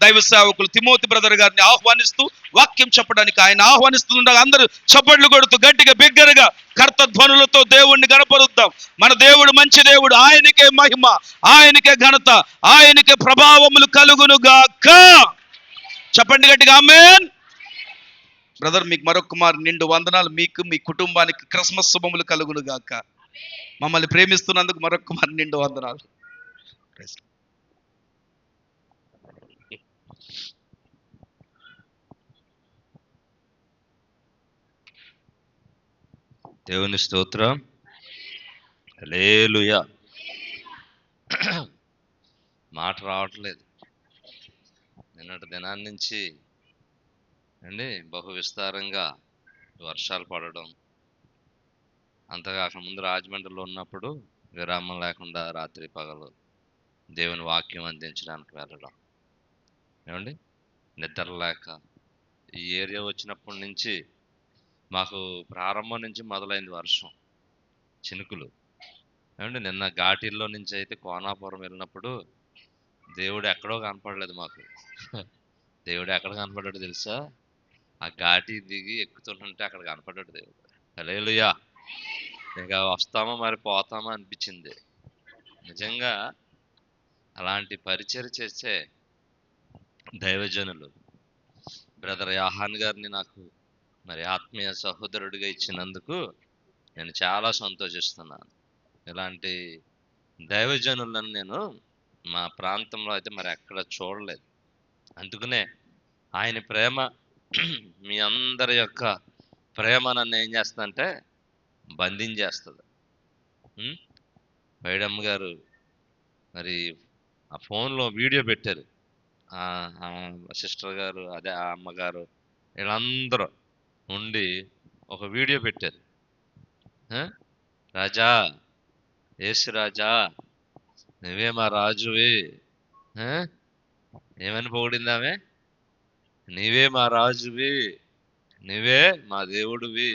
దైవ సేవకులు Timothy brother గారిని ఆహ్వానిస్తూ వాక్యం చెప్పడానికి ఆయన ఆహ్వానిస్తుండగా అందరూ చప్పట్లు కొడుతూ గట్టిగా బిగ్గరగా కర్తధ్వనులతో దేవుణ్ణి గణపరుద్దాం. మన దేవుడు మంచి దేవుడు, ఆయనకే మహిమ, ఆయనకే ఘనత, ఆయనకే ప్రభావములు కలుగును గాక. చెప్పండి గట్టిగా ఆమేన్. బ్రదర్, మీకు మరొక మారు నిండు వందనాలు. మీకు మీ కుటుంబానికి క్రిస్మస్ శుభములు కలుగును గాక. మమ్మల్ని ప్రేమిస్తున్నందుకు మరొక మారు నిండు వందనాలు. దేవుని స్తోత్రం. హల్లెలూయా. మాట రావట్లేదు. నిన్నటి దినాన్ని నుంచి అండి బహు విస్తారంగా వర్షాలు పడడం, అంతకాక ముందు రాజమండ్రిలో ఉన్నప్పుడు విరామం లేకుండా రాత్రి పగలు దేవుని వాక్యం అందించడానికి వెళ్ళడం, ఏమండి నిద్ర లేక ఈ ఏరియా వచ్చినప్పటి నుంచి మాకు ప్రారంభం నుంచి మొదలైంది వర్షం, చినుకులు. ఏమండి నిన్న ఘాటీల్లో నుంచి అయితే కోనాపురం వెళ్ళినప్పుడు దేవుడు ఎక్కడో కనపడలేదు మాకు. దేవుడు ఎక్కడ కనపడ్డాడు తెలుసా? ఆ ఘాటీ దిగి ఎక్కుతుంటే అక్కడ కనపడ్డాడు దేవుడు. హల్లెలూయా. ఇక వస్తామా మరి పోతామా అనిపించింది. నిజంగా అలాంటి పరిచయం చేసే దైవజనులు బ్రదర్ యాహాన్ గారిని నాకు మరి ఆత్మీయ సహోదరుడిగా ఇచ్చినందుకు నేను చాలా సంతోషిస్తున్నాను. ఇలాంటి దైవజనులను నేను మా ప్రాంతంలో అయితే మరి ఎక్కడ చూడలేదు. అందుకనే ఆయన ప్రేమ, మీ అందరి యొక్క ప్రేమ నన్ను ఏం చేస్తుందంటే బంధించేస్తుంది. వైడమ్మ గారు మరి ఆ ఫోన్లో వీడియో పెట్టారు. సిస్టర్ గారు, అదే ఆ అమ్మగారు, వీళ్ళందరూ ఉండి ఒక వీడియో పెట్టారు. రాజా, యేసు రాజా, నువ్వే మా రాజువి. ఏమని పొగిడిందామే? నీవే మా రాజువి, నువ్వే మా దేవుడివి,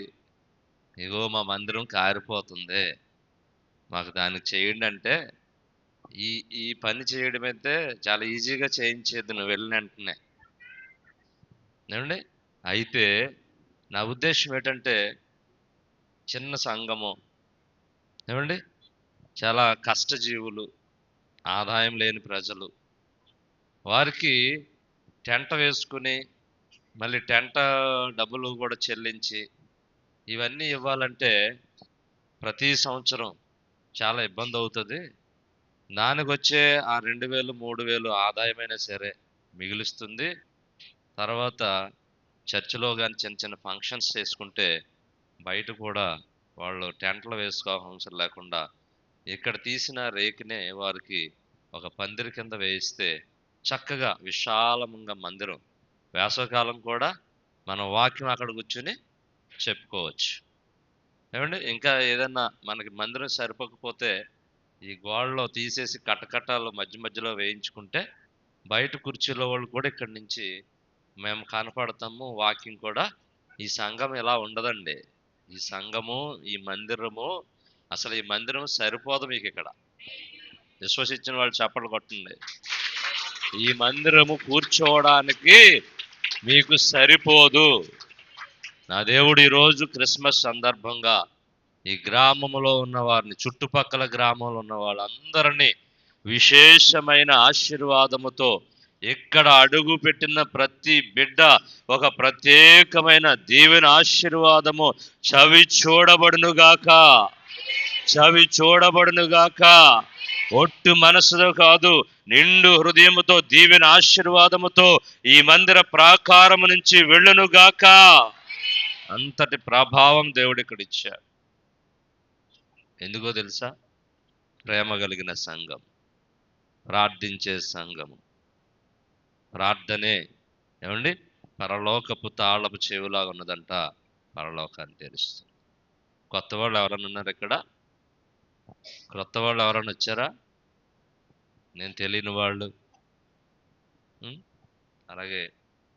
ఇగో మా మందిరం కారిపోతుంది, మాకు దానికి చేయండి అంటే, ఈ ఈ పని చేయడం అయితే చాలా ఈజీగా చేయించేది నువ్వు వెళ్ళిన వెంటనే. ఏమండి అయితే నా ఉద్దేశం ఏంటంటే, చిన్న సంఘము, ఏమండి చాలా కష్టజీవులు, ఆదాయం లేని ప్రజలు, వారికి టెంట వేసుకుని మళ్ళీ టెంట డబ్బులు కూడా చెల్లించి ఇవన్నీ ఇవ్వాలంటే ప్రతి సంవత్సరం చాలా ఇబ్బంది అవుతుంది. దానికి వచ్చే ఆ 2000 3000 ఆదాయమైనా సరే మిగులుస్తుంది. తర్వాత చర్చిలో కానీ చిన్న చిన్న ఫంక్షన్స్ చేసుకుంటే బయట కూడా వాళ్ళు టెంట్లు వేసుకోవాల్సిన లేకుండా ఇక్కడ తీసిన రేకునే వారికి ఒక పందిరి కింద వేయిస్తే చక్కగా విశాలంగా మందిరం, వేసవకాలం కూడా మన వాక్యం అక్కడ కూర్చుని చెప్పుకోవచ్చు. ఏమండి ఇంకా ఏదన్నా మనకి మందిరం సరిపోకపోతే ఈ గోడలో తీసేసి కట్టకట్టాలు మధ్య మధ్యలో వేయించుకుంటే బయట కుర్చీలో వాళ్ళు కూడా ఇక్కడి నుంచి మేము కనపడతాము. వాకింగ్ కూడా ఈ సంఘం ఇలా ఉండదండి. ఈ సంఘము, ఈ మందిరము, అసలు ఈ మందిరం సరిపోదు మీకు. ఇక్కడ విశ్వసించిన వాళ్ళు చప్పట్లు కొట్టండి. ఈ మందిరము కూర్చోవడానికి మీకు సరిపోదు. నా దేవుడు ఈరోజు క్రిస్మస్ సందర్భంగా ఈ గ్రామంలో ఉన్న వారిని, చుట్టుపక్కల గ్రామంలో ఉన్న వాళ్ళందరినీ విశేషమైన ఆశీర్వాదముతో, ఇక్కడ అడుగు పెట్టిన ప్రతి బిడ్డ ఒక ప్రత్యేకమైన దీవెన ఆశీర్వాదము చవి చూడబడునుగాక, చవి చూడబడునుగాక. ఒట్టు మనసుతో కాదు, నిండు హృదయముతో దీవెన ఆశీర్వాదముతో ఈ మందిర ప్రాకారము నుంచి వెళ్ళునుగాక. అంతటి ప్రభావం దేవుడు ఇక్కడ ఇచ్చాడు. ఎందుకో తెలుసా? ప్రేమ కలిగిన సంఘం, ప్రార్థించే సంఘము. ప్రార్థనే ఏమండి పరలోకపు తాళపు చెవులాగా ఉన్నదంట, పరలోకాన్ని తెరుస్తుంది. కొత్త వాళ్ళు ఎవరైనా ఉన్నారు ఇక్కడ? క్రొత్త వాళ్ళు ఎవరైనా వచ్చారా? నేను తెలియని వాళ్ళు. అలాగే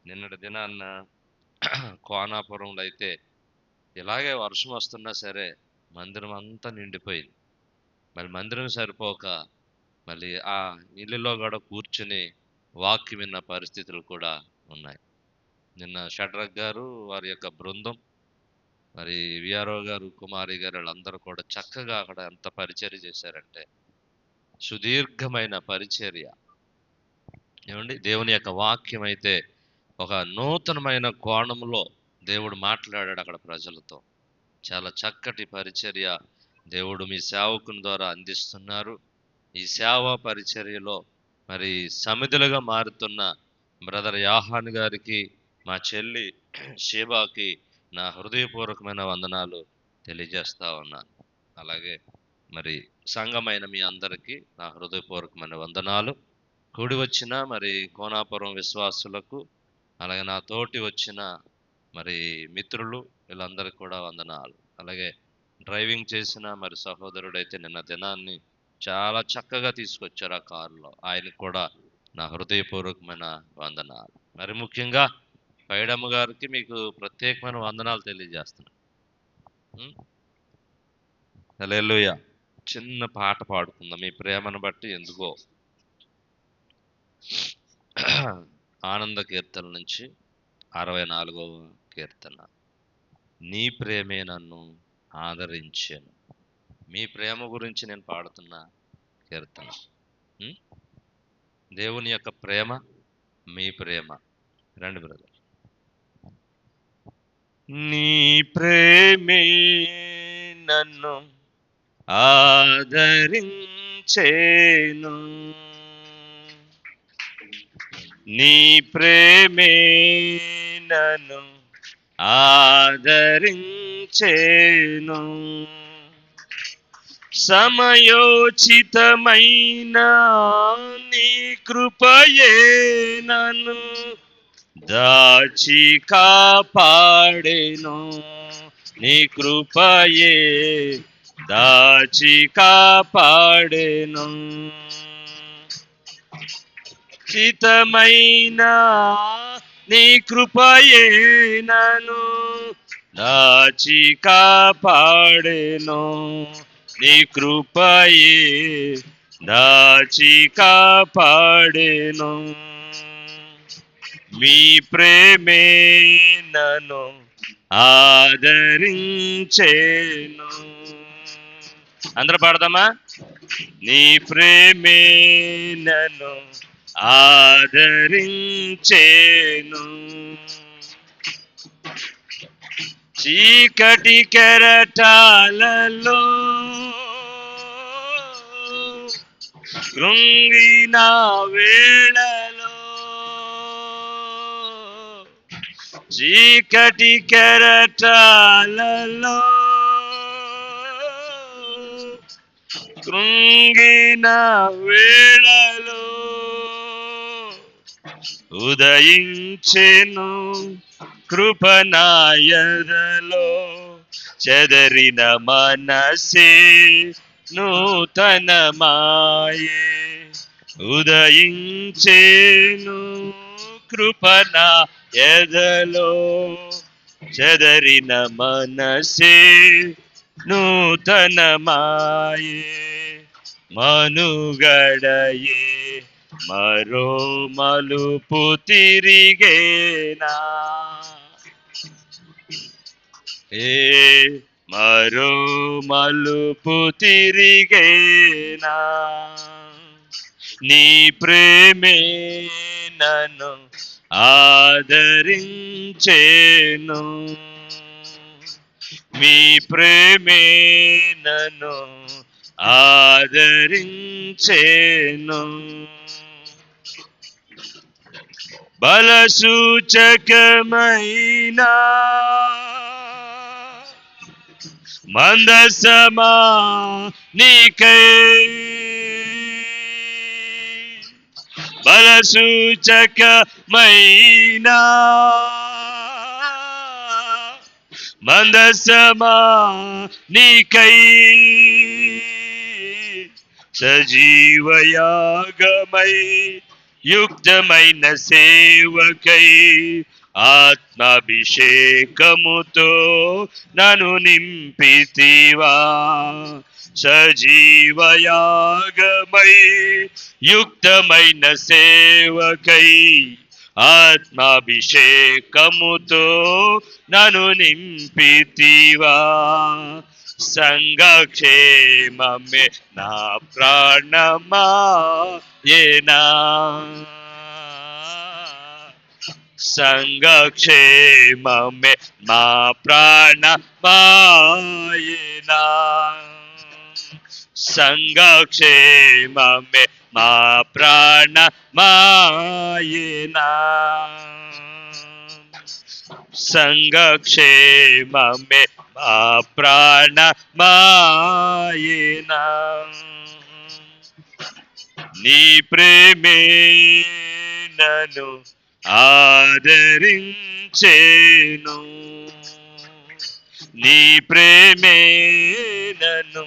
నిన్నటి దినాన్న కోనాపురంలో అయితే ఇలాగే వర్షం వస్తున్నా సరే మందిరం అంతా నిండిపోయింది. మళ్ళీ మందిరం సరిపోక మళ్ళీ ఆ ఇల్లులో కూడా కూర్చుని వాక్యం విన్న పరిస్థితులు కూడా ఉన్నాయి. నిన్న షడ్రక్ గారు, వారి యొక్క బృందం, మరి విఆర్ఓ గారు, కుమారి గారు, వీళ్ళందరూ కూడా చక్కగా అక్కడ ఎంత పరిచర్య చేశారంటే, సుదీర్ఘమైన పరిచర్య. ఏమండి, దేవుని యొక్క వాక్యం అయితే ఒక నూతనమైన కోణంలో దేవుడు మాట్లాడాడు అక్కడ ప్రజలతో. చాలా చక్కటి పరిచర్య దేవుడు మీ సేవకుని ద్వారా అందిస్తున్నారు. ఈ సేవా పరిచర్యలో మరి సమిధులుగా మారుతున్న బ్రదర్ యాహాన్ గారికి, మా చెల్లి షేబాకి నా హృదయపూర్వకమైన వందనాలు తెలియజేస్తా ఉన్నాను. అలాగే మరి సంఘమైన మీ అందరికీ నా హృదయపూర్వకమైన వందనాలు. కూడి వచ్చిన మరి కోనాపురం విశ్వాసులకు, అలాగే నా తోటి వచ్చిన మరి మిత్రులు, వీళ్ళందరికీ కూడా వందనాలు. అలాగే డ్రైవింగ్ చేసిన మరి సహోదరుడైతే నిన్న దినాన్ని చాలా చక్కగా తీసుకొచ్చారు ఆ కారులో, ఆయనకు కూడా నా హృదయపూర్వకమైన వందనాలు. మరి ముఖ్యంగా పైడమ్మ గారికి మీకు ప్రత్యేకమైన వందనాలు తెలియజేస్తున్నాను. హల్లెలూయా. చిన్న పాట పాడుకుందాం, మీ ప్రేమను బట్టి. ఎందుకో ఆనంద కీర్తన నుంచి 64వ కీర్తన. నీ ప్రేమే నన్ను ఆదరించాను. మీ ప్రేమ గురించి నేను పాడుతున్న కీర్తన. దేవుని యొక్క ప్రేమ, మీ ప్రేమ. రండి బ్రదర్. నీ ప్రేమే నన్ను ఆదరించేను, నీ ప్రేమే నన్ను ఆదరించేను, సమయోచితమైన నీ కృపయే నన్ను దాచి కాపాడెను, నీ కృపయే దాచి కాపాడెను, చితమైన నీ కృపయే నన్ను దాచి కాపాడెను, నీ కృపయే దాచి కాపాడెను, మీ ప్రేమే నన్ను ఆదరించేను. అందరూ పాడదామా? నీ ప్రేమే నన్ను ఆదరించేను, చీకటి కెరటాలలో కృంగిన వేళలో, చీకటి కెరటాలలో కృంగిన వేళలో ఉదయించెను కృపనాయదలో, చెదరిన మనసే నూతనమాయే, ఉదయించెను కృపనాయదలో, చెదరిన మనసే నూతనమాయే, మనుగడయే మరో మలుపు తిరిగేనా, మరో మలుపు తిరిగేనా, నీ ప్రేమే నన్ను ఆదరించేను, మీ ప్రేమే నన్ను ఆదరించేను, బలసూచకమైన మందసమా నీకై, బలసూచకమైన మందసమా నీకై, సజీవయాగమై యుక్తమైన సేవకై, ఆత్మాభిషేకముతో నన్ను నింపితివా, సజీవయాగమై యుక్తమైన సేవకై ఆత్మాభిషేకముతో నన్ను నింపితివా. సంఘక్షేమమే నా ప్రాణమా ఏనా, సంఘక్షేమమే మా ప్రాణమాయేనా, సంఘక్షేమమే మా ప్రాణమాయేనా, సంఘక్షేమమే మా ప్రాణమాయేనా. నీ ప్రేమే నన్ను ఆదరించేను, నీ ప్రేమే నన్ను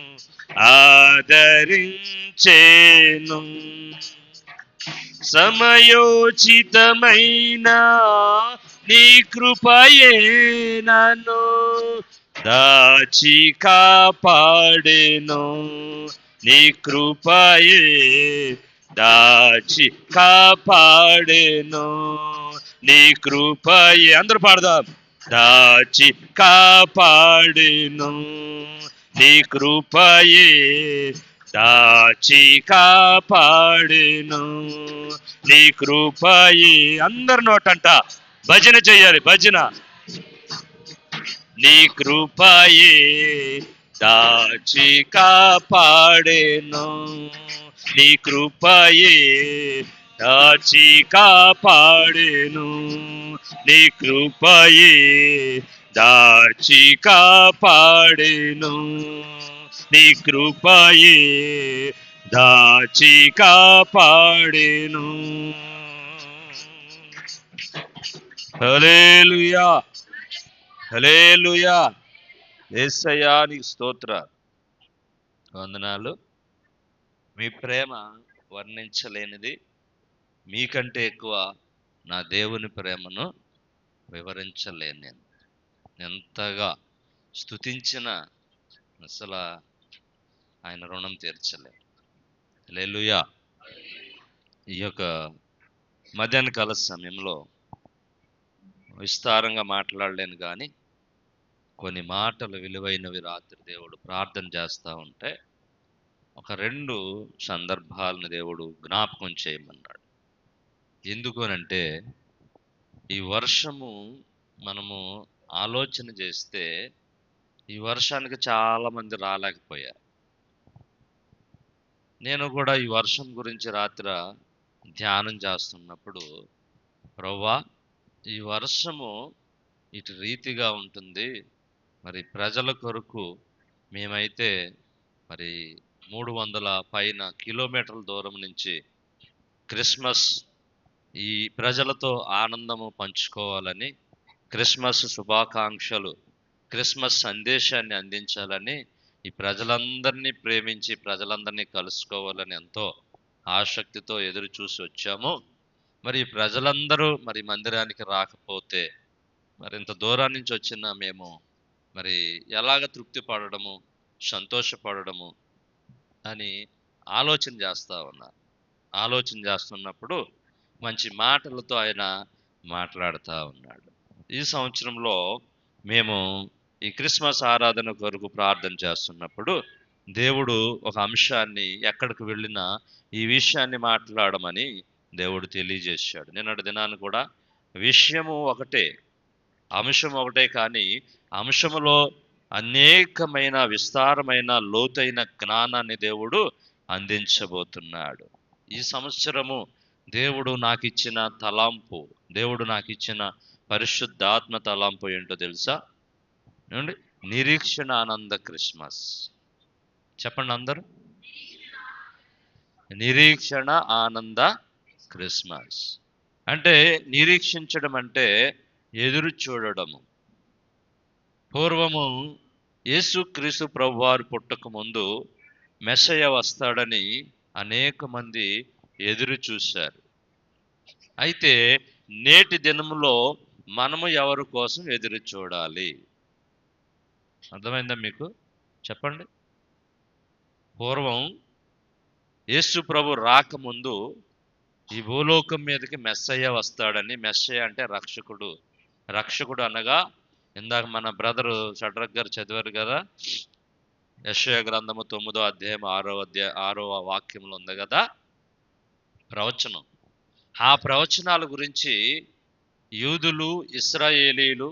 ఆదరించేను. సమయోచితమైన నీ కృపయే నన్ను దాచి కాపాడెను, నీ కృపయే దాచి కాపాడెను, నీ కృపయే. అందరూ పాడదాం. దాచి కాపాడెను, నీ కృపయే దాచి కాపాడెను, నీ కృపయే. అందరి నోటంట భజన చెయ్యాలి, భజన. నీ కృపయే దాచి కాపాడెను, నీ కృపయే దాచి కాపాడెను, నీ కృపయే దాచి కాపాడెను, నీ కృపయే దాచి కాపాడెను. హల్లెలూయా, హల్లెలూయా. యేసయ్యా నీకు స్తోత్ర వందనాలు. మీ ప్రేమ వర్ణించలేనిది, మీకంటే ఎక్కువ నా దేవుని ప్రేమను వివరించలేను. నేను ఎంతగా స్తుతించిన అసలు ఆయన రుణం తీర్చలే. హల్లెలూయా. ఈ యొక్క మధ్యాహ్న కాల సమయంలో విస్తారంగా మాట్లాడలేను, కానీ కొన్ని మాటలు విలువైనవి రాత్రి దేవుడు ప్రార్థన చేస్తూ ఉంటే ఒక 2 సందర్భాలను దేవుడు జ్ఞాపకం చేయమన్నాడు. ఎందుకనంటే ఈ వర్షము మనము ఆలోచన చేస్తే ఈ వర్షానికి చాలా మంది రాలేకపోయారు. నేను కూడా ఈ వర్షం గురించి రాత్రి ధ్యానం చేస్తున్నప్పుడు, ప్రభువా ఈ వర్షము ఇటు రీతిగా ఉంటుంది, మరి ప్రజల కొరకు మేమైతే మరి 300 పైన కిలోమీటర్ల దూరం నుంచి క్రిస్మస్ ఈ ప్రజలతో ఆనందము పంచుకోవాలని, క్రిస్మస్ శుభాకాంక్షలు, క్రిస్మస్ సందేశాన్ని అందించాలని, ఈ ప్రజలందరినీ ప్రేమించి ప్రజలందరినీ కలుసుకోవాలని ఎంతో ఆసక్తితో ఎదురు చూసి వచ్చాము. మరి ఈ ప్రజలందరూ మరి మందిరానికి రాకపోతే మరి ఇంత దూరం నుంచి వచ్చిన మేము మరి ఎలాగ తృప్తి పడడము, సంతోషపడడము అని ఆలోచన చేస్తూ ఉన్నారు. ఆలోచన చేస్తున్నప్పుడు మంచి మాటలతో ఆయన మాట్లాడుతూ ఉన్నాడు. ఈ సంవత్సరంలో మేము ఈ క్రిస్మస్ ఆరాధన కొరకు ప్రార్థన చేస్తున్నప్పుడు దేవుడు ఒక అంశాన్ని, ఎక్కడికి వెళ్ళినా ఈ విషయాన్ని మాట్లాడమని దేవుడు తెలియజేశాడు. నిన్నటి దినాన్ని కూడా విషయము ఒకటే, అంశం ఒకటే, కానీ అంశములో అనేకమైన విస్తారమైన లోతైన జ్ఞానాన్ని దేవుడు అందించబోతున్నాడు. ఈ సంవత్సరము దేవుడు నాకు ఇచ్చిన తలాంపు, దేవుడు నాకు ఇచ్చిన పరిశుద్ధాత్మ తలాంపు ఏంటో తెలుసా? ఏమండి? నిరీక్షణ ఆనంద క్రిస్మస్. చెప్పండి అందరూ. నిరీక్షణ ఆనంద క్రిస్మస్ అంటే, నిరీక్షించడం అంటే ఎదురు చూడడము. పూర్వము యేసుక్రీస్తు ప్రభువారు పుట్టక ముందు మెస్సయ్య వస్తాడని అనేక మంది ఎదురు చూశారు. అయితే నేటి దినములో మనము ఎవరి కోసం ఎదురు చూడాలి? అర్థమైందా మీకు? చెప్పండి. పూర్వం యేసు ప్రభు రాకముందు ఈ భూలోకం మీదకి మెస్సయ్య వస్తాడని, మెస్సయ్య అంటే రక్షకుడు. రక్షకుడు అనగా ఇందాక మన బ్రదరు షడ్రక్ గారు చదివారు కదా, యెషయా గ్రంథము 9వ అధ్యాయం 6వ వాక్యంలో ఉంది కదా ప్రవచనం. ఆ ప్రవచనాల గురించి యూదులు, ఇశ్రాయేలీలు,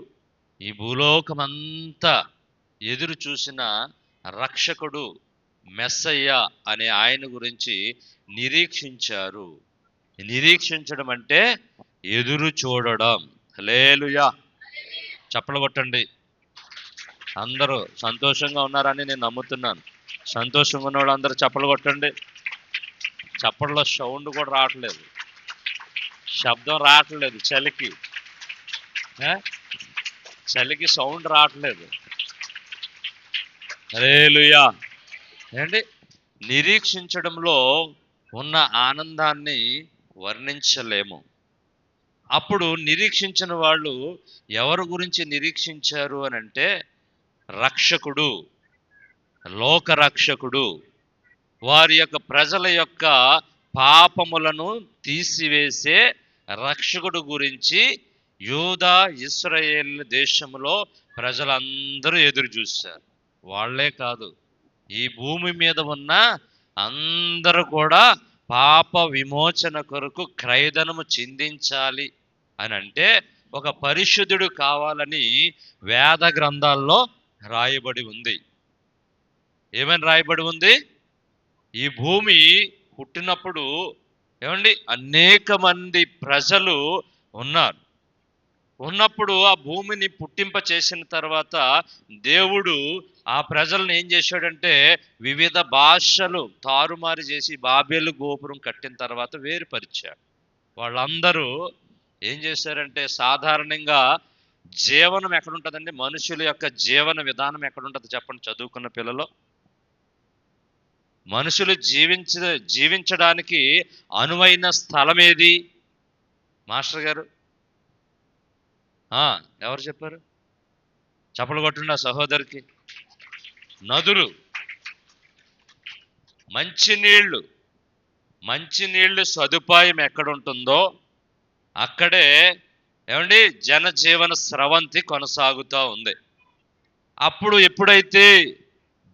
ఈ భూలోకమంతా ఎదురు చూసిన రక్షకుడు మెస్సయ్య అనే ఆయన గురించి నిరీక్షించారు. నిరీక్షించడం అంటే ఎదురు చూడడం. హల్లెలూయా, చప్పలు కొట్టండి. అందరూ సంతోషంగా ఉన్నారని నేను నమ్ముతున్నాను. సంతోషంగా ఉన్న వాళ్ళు అందరూ చప్పలు కొట్టండి. చప్పట్లో సౌండ్ కూడా రావట్లేదు, శబ్దం రావట్లేదు. చలికి సౌండ్ రావట్లేదు. హల్లెలూయా. ఏంటి, నిరీక్షించడంలో ఉన్న ఆనందాన్ని వర్ణించలేము. అప్పుడు నిరీక్షించిన వాళ్ళు ఎవరి గురించి నిరీక్షించారు అని అంటే, రక్షకుడు, లోకరక్షకుడు, వారి యొక్క ప్రజల యొక్క పాపములను తీసివేసే రక్షకుడు గురించి యూదా, ఇశ్రాయేల్ దేశంలో ప్రజలందరూ ఎదురు చూశారు. వాళ్లే కాదు, ఈ భూమి మీద ఉన్న అందరూ కూడా పాప విమోచన కొరకు క్రయధనము చెందించాలి అని అంటే ఒక పరిశుద్ధుడు కావాలని వేద గ్రంథాల్లో రాయబడి ఉంది. ఏమని రాయబడి ఉంది? ఈ భూమి పుట్టినప్పుడు అనేక మంది ప్రజలు ఉన్నప్పుడు ఆ భూమిని పుట్టింప చేసిన తర్వాత దేవుడు ఆ ప్రజలను ఏం చేశాడంటే వివిధ భాషలు తారుమారు చేసి బాబేలు గోపురం కట్టిన తర్వాత వేరుపరిచాడు. వాళ్ళందరూ ఏం చేశారంటే, సాధారణంగా జీవనం ఎక్కడుంటుందండి? మనుషుల యొక్క జీవన విధానం ఎక్కడుంటుంది చెప్పండి, చదువుకున్న పిల్లలు. మనుషులు జీవించడానికి అనువైన స్థలం ఏది మాస్టర్ గారు? ఎవరు చెప్పారు? చప్పలు కొట్టుండి ఆ సహోదరికి. నదులు, మంచినీళ్ళు సదుపాయం ఎక్కడుంటుందో అక్కడే జనజీవన స్రవంతి కొనసాగుతూ ఉంది. అప్పుడు ఎప్పుడైతే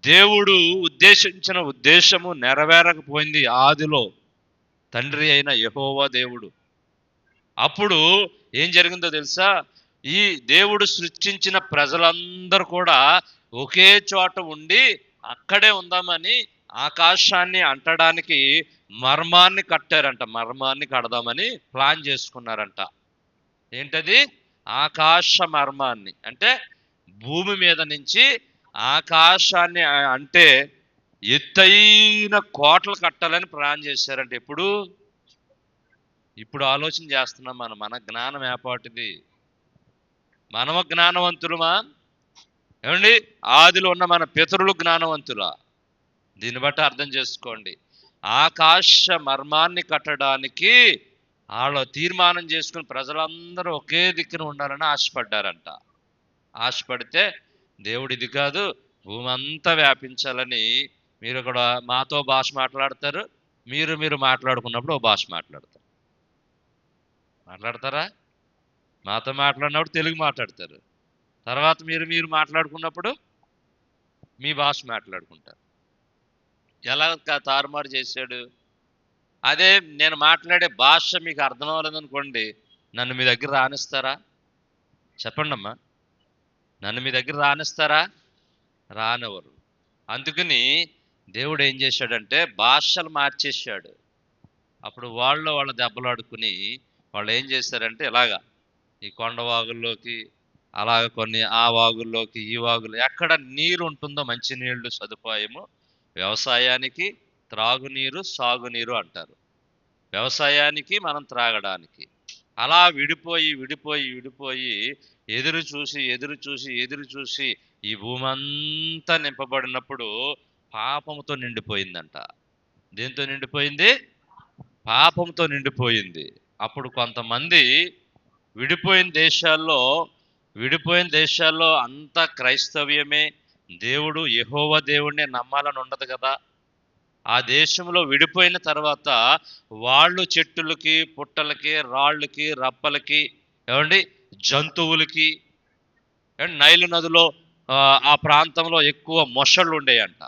దేవుడు ఉద్దేశించిన ఉద్దేశము నెరవేరకపోయింది ఆదిలో, తండ్రి అయిన యెహోవా దేవుడు, అప్పుడు ఏం జరిగిందో తెలుసా? ఈ దేవుడు సృష్టించిన ప్రజలందరూ కూడా ఒకే చోట ఉండి అక్కడే ఉందామని ఆకాశాన్ని అంటడానికి మర్మాన్ని కట్టారంట. మర్మాన్ని కడదామని ప్లాన్ చేసుకున్నారంట. ఏంటది? ఆకాశ మర్మాన్ని. అంటే భూమి మీద నుంచి ఆకాశాన్ని అంటే ఎత్తైన కోటలు కట్టాలని ప్లాన్ చేశారంట. ఇప్పుడు ఆలోచన చేస్తున్నాం మన జ్ఞానం ఏపాటిది? మనము జ్ఞానవంతులమా? ఆదిలో ఉన్న మన పితరులు జ్ఞానవంతులా? దీన్ని బట్టి అర్థం చేసుకోండి. ఆకాశ మర్మాన్ని కట్టడానికి వాళ్ళు తీర్మానం చేసుకుని ప్రజలందరూ ఒకే దిక్కున ఉండాలని ఆశపడ్డారంట. ఆశపడితే దేవుడు ఇది కాదు, భూమి అంతా వ్యాపించాలని, మీరు కూడా మాతో భాష మాట్లాడతారు, మీరు మాట్లాడుకున్నప్పుడు ఓ భాష మాట్లాడతారా? మాతో మాట్లాడినప్పుడు తెలుగు మాట్లాడతారు, తర్వాత మీరు మాట్లాడుకున్నప్పుడు మీ భాష మాట్లాడుకుంటారు. ఎలా తారుమారు చేశాడు? అదే నేను మాట్లాడే భాష మీకు అర్థం అవ్వలేదనుకోండి, నన్ను మీ దగ్గర రానిస్తారా? చెప్పండి అమ్మా, నన్ను మీ దగ్గర రానిస్తారా? రానివ్వరు. అందుకని దేవుడు ఏం చేశాడంటే భాషలు మార్చేశాడు. అప్పుడు వాళ్ళ దెబ్బలాడుకుని వాళ్ళు ఏం చేశారంటే ఇలాగా ఈ కొండ వాగుల్లోకి, అలాగ కొన్ని ఆ వాగుల్లోకి, ఈ వాగులు ఎక్కడ నీరు ఉంటుందో మంచినీళ్ళు సదుపాయము, వ్యవసాయానికి త్రాగునీరు, సాగునీరు అంటారు. వ్యవసాయానికి, మనం త్రాగడానికి, అలా విడిపోయి ఎదురు చూసి ఈ భూమి అంతా నింపబడినప్పుడు పాపంతో నిండిపోయిందంట. దేంతో నిండిపోయింది? పాపంతో నిండిపోయింది. అప్పుడు కొంతమంది విడిపోయిన దేశాల్లో అంతా క్రైస్తవ్యమే, దేవుడు యెహోవా దేవుడినే నమ్మాలని ఉండదు కదా. ఆ దేశంలో విడిపోయిన తర్వాత వాళ్ళు చెట్టులకి, పుట్టలకి, రాళ్ళకి, రప్పలకి, ఏమండి, జంతువులకి, నైలు నదిలో ఆ ప్రాంతంలో ఎక్కువ మొసళ్ళు ఉండేయంట.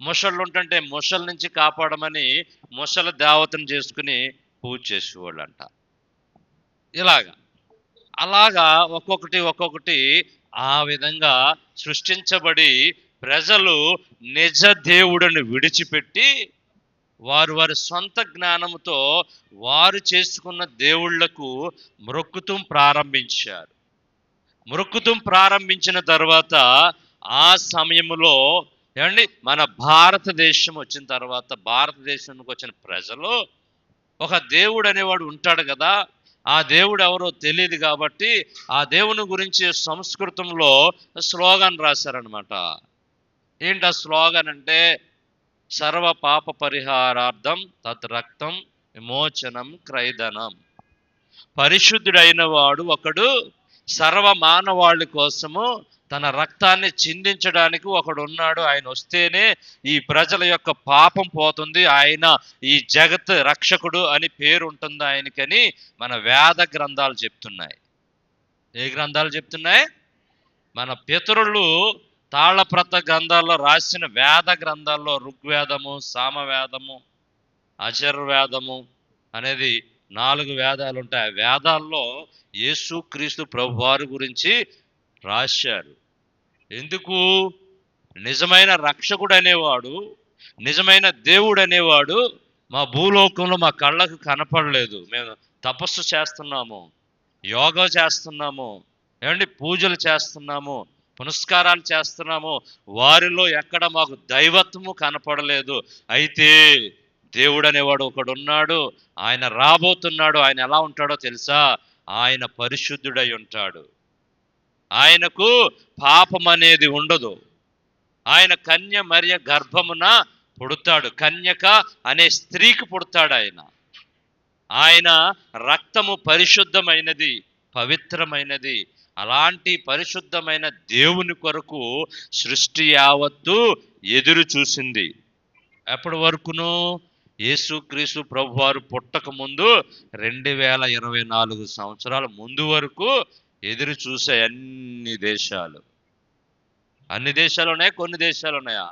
మొసళ్ళు ఉంటుంటే మొసళ్ళ నుంచి కాపాడమని మొసళ్ళ దేవతను చేసుకుని పూజ చేసేవాళ్ళంట. అలాగా ఒక్కొక్కటి ఆ విధంగా సృష్టించబడి ప్రజలు నిజ దేవుడిని విడిచిపెట్టి వారి సొంత జ్ఞానంతో వారు చేసుకున్న దేవుళ్లకు మొక్కుతూ ప్రారంభించిన తర్వాత ఆ సమయంలో ఏమండి మన భారతదేశం వచ్చిన తర్వాత భారతదేశానికి వచ్చిన ప్రజలు ఒక దేవుడు అనేవాడు ఉంటాడు కదా, ఆ దేవుడు ఎవరో తెలియదు కాబట్టి ఆ దేవుని గురించి సంస్కృతంలో స్లోగన్ రాశారనమాట. ఏంటి ఆ స్లోగన్ అంటే, సర్వ పాప పరిహారార్థం తత్ రక్తం విమోచనం క్రైదనం. పరిశుద్ధుడైన వాడు ఒకడు సర్వ మానవాళి కోసము తన రక్తాన్ని చిందించడానికి ఒకడు ఉన్నాడు. ఆయన వస్తేనే ఈ ప్రజల యొక్క పాపం పోతుంది, ఆయన ఈ జగత్ రక్షకుడు అని పేరు ఉంటుంది ఆయనకని మన వేద గ్రంథాలు చెప్తున్నాయి. ఏ గ్రంథాలు చెప్తున్నాయి? మన పితరులు తాళప్రత గ్రంథాల్లో రాసిన వేద గ్రంథాల్లో ఋగ్వేదము, సామవేదము, అజర్వేదము అనేది 4 వేదాలు ఉంటాయి. ఆ వేదాల్లో యేసుక్రీస్తు ప్రభువారి గురించి రాశారు. ఎందుకు? నిజమైన రక్షకుడు అనేవాడు, నిజమైన దేవుడు అనేవాడు మా భూలోకంలో మా కళ్ళకు కనపడలేదు. మేము తపస్సు చేస్తున్నాము, యోగా చేస్తున్నాము, ఏమండి, పూజలు చేస్తున్నాము, పునస్కారాలు చేస్తున్నాము, వారిలో ఎక్కడ మాకు దైవత్వము కనపడలేదు. అయితే దేవుడు అనేవాడు ఒకడు ఉన్నాడు, ఆయన రాబోతున్నాడు. ఆయన ఎలా ఉంటాడో తెలుసా? ఆయన పరిశుద్ధుడై ఉంటాడు, ఆయనకు పాపం అనేది ఉండదు. ఆయన కన్య మరియ గర్భమున పుడతాడు, కన్యక అనే స్త్రీకి పుడతాడు. ఆయన రక్తము పరిశుద్ధమైనది, పవిత్రమైనది. అలాంటి పరిశుద్ధమైన దేవుని కొరకు సృష్టి యావత్తు ఎదురు చూసింది. ఎప్పటి వరకును? యేసుక్రీస్తు ప్రభువారు పుట్టక ముందు 2024 సంవత్సరాల ముందు వరకు ఎదురు చూసే అన్ని దేశాలు ఉన్నాయా? కొన్ని దేశాలు ఉన్నాయా?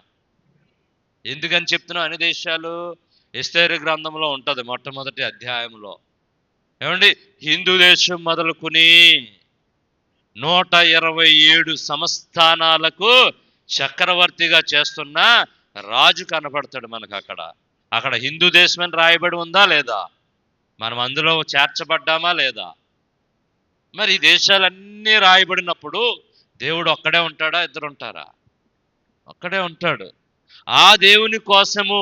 ఎందుకని చెప్తున్నా అన్ని దేశాలు? ఎస్తేరు గ్రంథంలో ఉంటుంది మొట్టమొదటి అధ్యాయంలో. ఏమండి, హిందూ దేశం మొదలుకుని 127 సంస్థానాలకు చక్రవర్తిగా చేస్తున్న రాజు కనపడతాడు మనకు అక్కడ హిందూ దేశం అని రాయబడి ఉందా లేదా? మనం అందులో చేర్చబడ్డామా లేదా? మరి ఈ దేశాలన్నీ రాయబడినప్పుడు దేవుడు ఒక్కడే ఉంటాడా? ఇద్దరు ఉంటారా? ఒక్కడే ఉంటాడు. ఆ దేవుని కోసము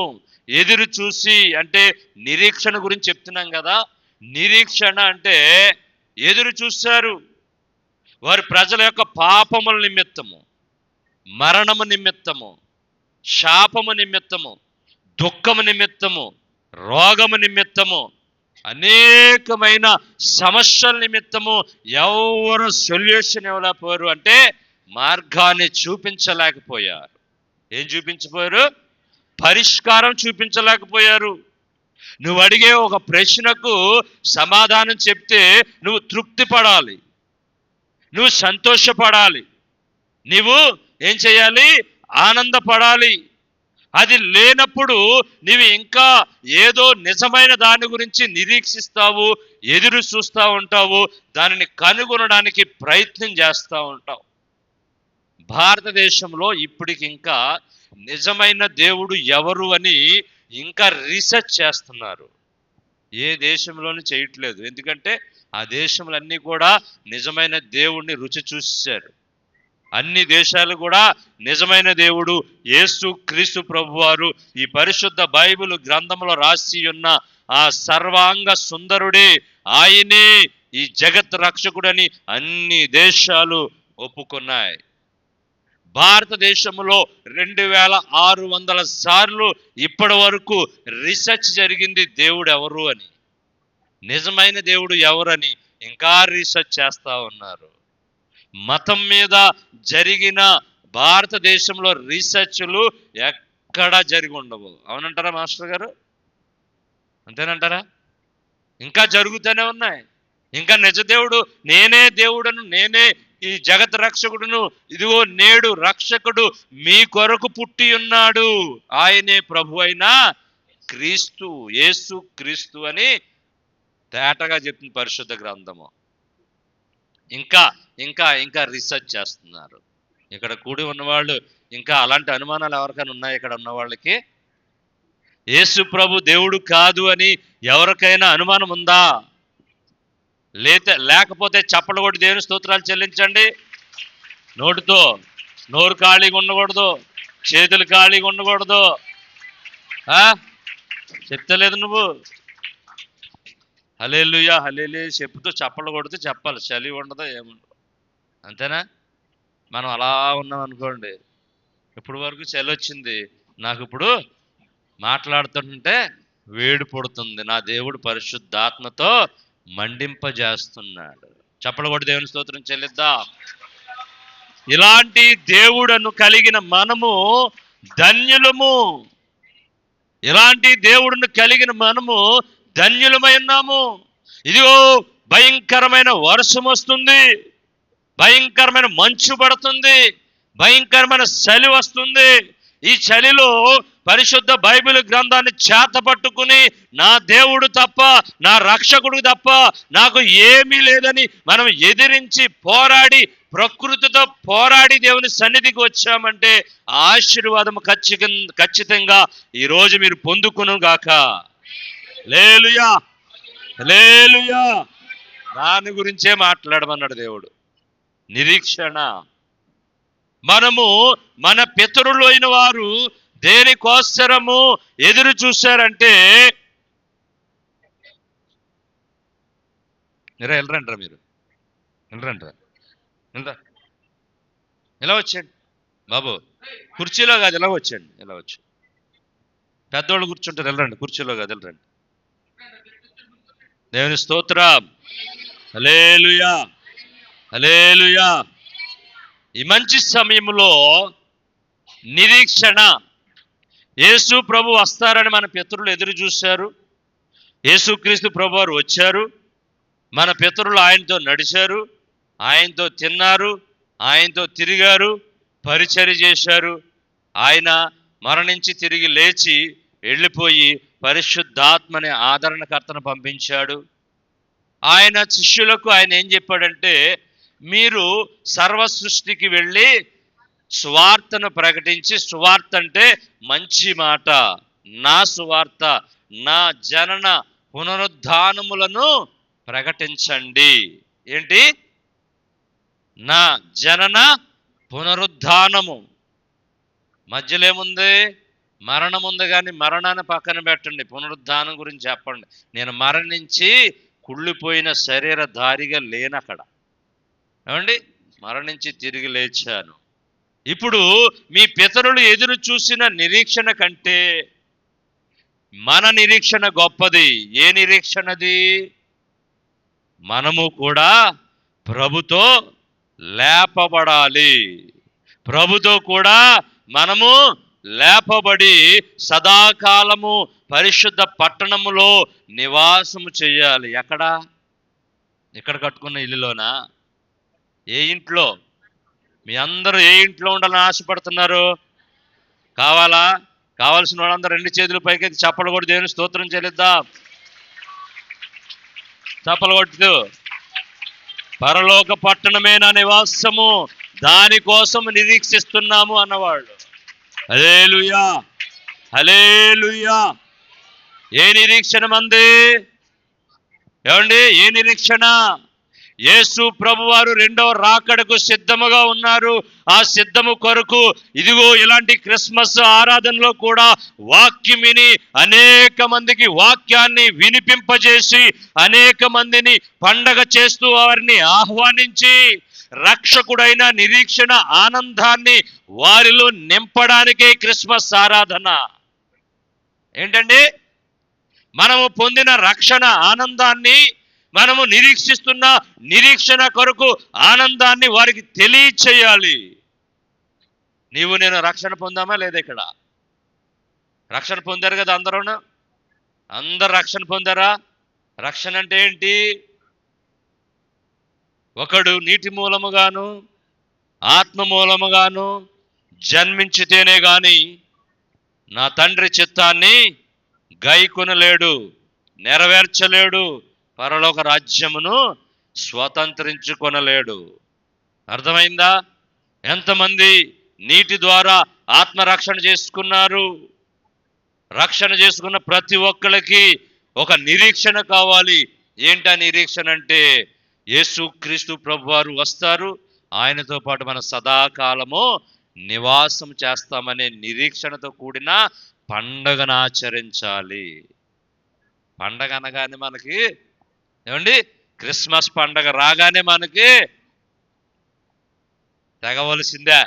ఎదురు చూసి, అంటే నిరీక్షణ గురించి చెప్తున్నాం కదా. నిరీక్షణ అంటే ఎదురు చూశారు. వారి ప్రజల యొక్క పాపముల నిమిత్తము, మరణము నిమిత్తము, శాపము నిమిత్తము, దుఃఖము నిమిత్తము, రోగము నిమిత్తము, అనేకమైన సమస్యల నిమిత్తము ఎవరు సొల్యూషన్ ఇవ్వలేకపోయారు, అంటే మార్గాన్ని చూపించలేకపోయారు. ఏం చూపించపోయారు? పరిష్కారం చూపించలేకపోయారు. నువ్వు అడిగే ఒక ప్రశ్నకు సమాధానం చెప్తే నువ్వు తృప్తి పడాలి, నువ్వు సంతోషపడాలి, నువ్వు ఏం చేయాలి? ఆనందపడాలి. అది లేనప్పుడు నీవు ఇంకా ఏదో నిజమైన దాని గురించి నిరీక్షిస్తావు, ఎదురు చూస్తూ ఉంటావు, దానిని కనుగొనడానికి ప్రయత్నం చేస్తూ ఉంటావు. భారతదేశంలో ఇప్పటికి ఇంకా నిజమైన దేవుడు ఎవరు అని ఇంకా రీసెర్చ్ చేస్తున్నారు. ఏ దేశంలోనూ చేయట్లేదు. ఎందుకంటే ఆ దేశములన్నీ కూడా నిజమైన దేవుణ్ణి రుచి చూశారు. అన్ని దేశాలు కూడా నిజమైన దేవుడు యేసు క్రీస్తు ప్రభువారు ఈ పరిశుద్ధ బైబిల్ గ్రంథంలో రాసి ఉన్న ఆ సర్వాంగ సుందరుడే, ఆయనే ఈ జగత్ రక్షకుడని అన్ని దేశాలు ఒప్పుకున్నాయి. భారతదేశంలో 2600 సార్లు ఇప్పటి వరకు రీసెర్చ్ జరిగింది దేవుడు ఎవరు అని, నిజమైన దేవుడు ఎవరని ఇంకా రీసెర్చ్ చేస్తూ ఉన్నారు. మతం మీద జరిగిన భారతదేశంలో రీసెర్చ్లు ఎక్కడా జరిగి ఉండవు. అవునంటారా మాస్టర్ గారు? అంతేనంటారా? ఇంకా జరుగుతూనే ఉన్నాయి. ఇంకా నిజ దేవుడు నేనే దేవుడను, నేనే ఈ జగత్ రక్షకుడును, ఇదిగో నేడు రక్షకుడు మీ కొరకు పుట్టి ఉన్నాడు, ఆయనే ప్రభు అయిన క్రీస్తు, యేసు క్రీస్తు అని తేటగా చెప్తుంది పరిశుద్ధ గ్రంథము. ఇంకా ఇంకా ఇంకా రీసెర్చ్ చేస్తున్నారు. ఇక్కడ కూడి ఉన్నవాళ్ళు ఇంకా అలాంటి అనుమానాలు ఎవరికైనా ఉన్నాయి? ఇక్కడ ఉన్న వాళ్ళకి యేసు ప్రభు దేవుడు కాదు అని ఎవరికైనా అనుమానం ఉందా? లేకపోతే చప్పలు కొట్టి దేవుని స్తోత్రాలు చెల్లించండి. నోటితో నోరు ఖాళీగా ఉండకూడదు, చేతులు ఖాళీగా ఉండకూడదు. చెప్తలేదు నువ్వు? హల్లెలూయా హల్లెలూయా చెప్తూ చప్పలు కొడుతూ చెప్పాలి. చలి ఉండదు, ఏముండదు. అంతేనా? మనం అలా ఉన్నాం అనుకోండి, ఇప్పుడు వరకు చలి వచ్చింది, నాకు ఇప్పుడు మాట్లాడుతుంటే వేడి పుడుతుంది. నా దేవుడు పరిశుద్ధాత్మతో మండింపజేస్తున్నాడు. చప్పలు కొట్టి దేవుని స్తోత్రం చెల్లిద్దాం. ఇలాంటి దేవుడను కలిగిన మనము ధన్యులము. ఇలాంటి దేవుడిని కలిగిన మనము ధన్యులమై ఉన్నాము. ఇదిగో భయంకరమైన వర్షం వస్తుంది, భయంకరమైన మంచు పడుతుంది, భయంకరమైన చలి వస్తుంది. ఈ చలిలో పరిశుద్ధ బైబిల్ గ్రంథాన్ని చేత పట్టుకుని నా దేవుడు తప్ప, నా రక్షకుడు తప్ప నాకు ఏమీ లేదని మనం ఎదిరించి పోరాడి, ప్రకృతితో పోరాడి దేవుని సన్నిధికి వచ్చామంటే ఆశీర్వాదం ఖచ్చితంగా ఈరోజు మీరు పొందుకును గాక. హల్లెలూయా హల్లెలూయా. దాని గురించే మాట్లాడమన్నాడు దేవుడు. నిరీక్షణ. మనము మన పితరులు అయిన వారు దేనికోసరము ఎదురు చూశారంటే, వెళ్ళరంటారా మీరు? వెళ్ళరంటారా? ఇలా వచ్చండి బాబు, కుర్చీలో కాదు, ఇలా వచ్చండి, ఇలా వచ్చి పెద్దవాళ్ళు కూర్చుంటారు. వెళ్ళరండి, కుర్చీలో కాదు, వెళ్ళరండి. దేవుని స్తోత్రం. హల్లెలూయా హల్లెలూయా. ఈ మంచి సమయంలో నిరీక్షణ. యేసు ప్రభు వస్తారని మన పితరులు ఎదురు చూశారు. యేసుక్రీస్తు ప్రభు వారు వచ్చారు. మన పితరులు ఆయనతో నడిచారు, ఆయనతో తిన్నారు, ఆయనతో తిరిగారు, పరిచర్య చేశారు. ఆయన మరణించి తిరిగి లేచి వెళ్ళిపోయి పరిశుద్ధాత్మని ఆదరణకర్తను పంపించాడు. ఆయన శిష్యులకు ఆయన ఏం చెప్పాడంటే, మీరు సర్వ సృష్టికి వెళ్ళి సువార్తను ప్రకటించి, సువార్త అంటే మంచి మాట, నా సువార్త, నా జనన పునరుద్ధానములను ప్రకటించండి. ఏంటి? నా జనన పునరుద్ధానము. మధ్యలో ఏముంది? మరణం ఉంది. కానీ మరణాన్ని పక్కన పెట్టండి, పునరుద్ధానం గురించి చెప్పండి. నేను మరణించి కుళ్ళిపోయిన శరీరధారిగా లేనక్కడ, ఏమండి, మరణించి తిరిగి లేచాను. ఇప్పుడు మీ పితరులు ఎదురు చూసిన నిరీక్షణ కంటే మన నిరీక్షణ గొప్పది. ఏ నిరీక్షణది? మనము కూడా ప్రభుతో లేపబడాలి. ప్రభుతో కూడా మనము లేపబడి సదాకాలము పరిశుద్ధ పట్టణములో నివాసము చేయాలి. ఎక్కడ? ఇక్కడ కట్టుకున్న ఇల్లులోనా? ఏ ఇంట్లో? మీ అందరూ ఏ ఇంట్లో ఉండాలని ఆశపడుతున్నారు? కావాలా? కావాల్సిన వాళ్ళందరూ రెండు చేతుల పైకి చప్పలు కొట్టి దేవుని స్తోత్రం చెల్లిద్దాం. చప్పలు కొట్టు. పరలోక పట్టణమే నా నివాసము, దానికోసం నిరీక్షిస్తున్నాము అన్నవాళ్ళు. హల్లెలూయా హల్లెలూయా. ఏ నిరీక్షణ మంది? ఏమండి, ఏ నిరీక్షణ? యేసు ప్రభువారు రెండవ రాకడకు సిద్ధముగా ఉన్నారు. ఆ సిద్ధము కొరకు ఇదిగో ఇలాంటి క్రిస్మస్ ఆరాధనలో కూడా వాక్యం విని అనేక మందికి వాక్యాన్ని వినిపింపజేసి అనేక మందిని పండగ చేస్తూ వారిని ఆహ్వానించి రక్షకుడైన నిరీక్షణ ఆనందాన్ని వారిలో నింపడానికే క్రిస్మస్ ఆరాధన. ఏంటండి? మనము పొందిన రక్షణ ఆనందాన్ని, మనము నిరీక్షిస్తున్న నిరీక్షణ కొరకు ఆనందాన్ని వారికి తెలియచేయాలి. నీవు నేను రక్షణ పొందామా లేదా? ఇక్కడ రక్షణ పొందారు కదా అందరూను. అందరు రక్షణ పొందారా? రక్షణ అంటే ఏంటి? ఒకడు నీటి మూలముగాను ఆత్మ మూలముగాను జన్మించితేనే గాని నా తండ్రి చిత్తాన్ని గైకొనలేడు, నెరవేర్చలేడు, పరలోక రాజ్యమును స్వతంత్రించుకొనలేడు. అర్థమైందా? ఎంతమంది నీటి ద్వారా ఆత్మరక్షణ చేసుకున్నారు? రక్షణ చేసుకున్న ప్రతి ఒక్కరికి ఒక నిరీక్షణ కావాలి. ఏంటా నిరీక్షణ అంటే, యేసుక్రీస్తు ప్రభువారు వస్తారు, ఆయనతో పాటు మన సదాకాలము నివాసం చేస్తామనే నిరీక్షణతో కూడిన పండగను ఆచరించాలి. పండగ అనగానే మనకి ఏమండి, క్రిస్మస్ పండగ రాగానే మనకి తెగవలసిందే.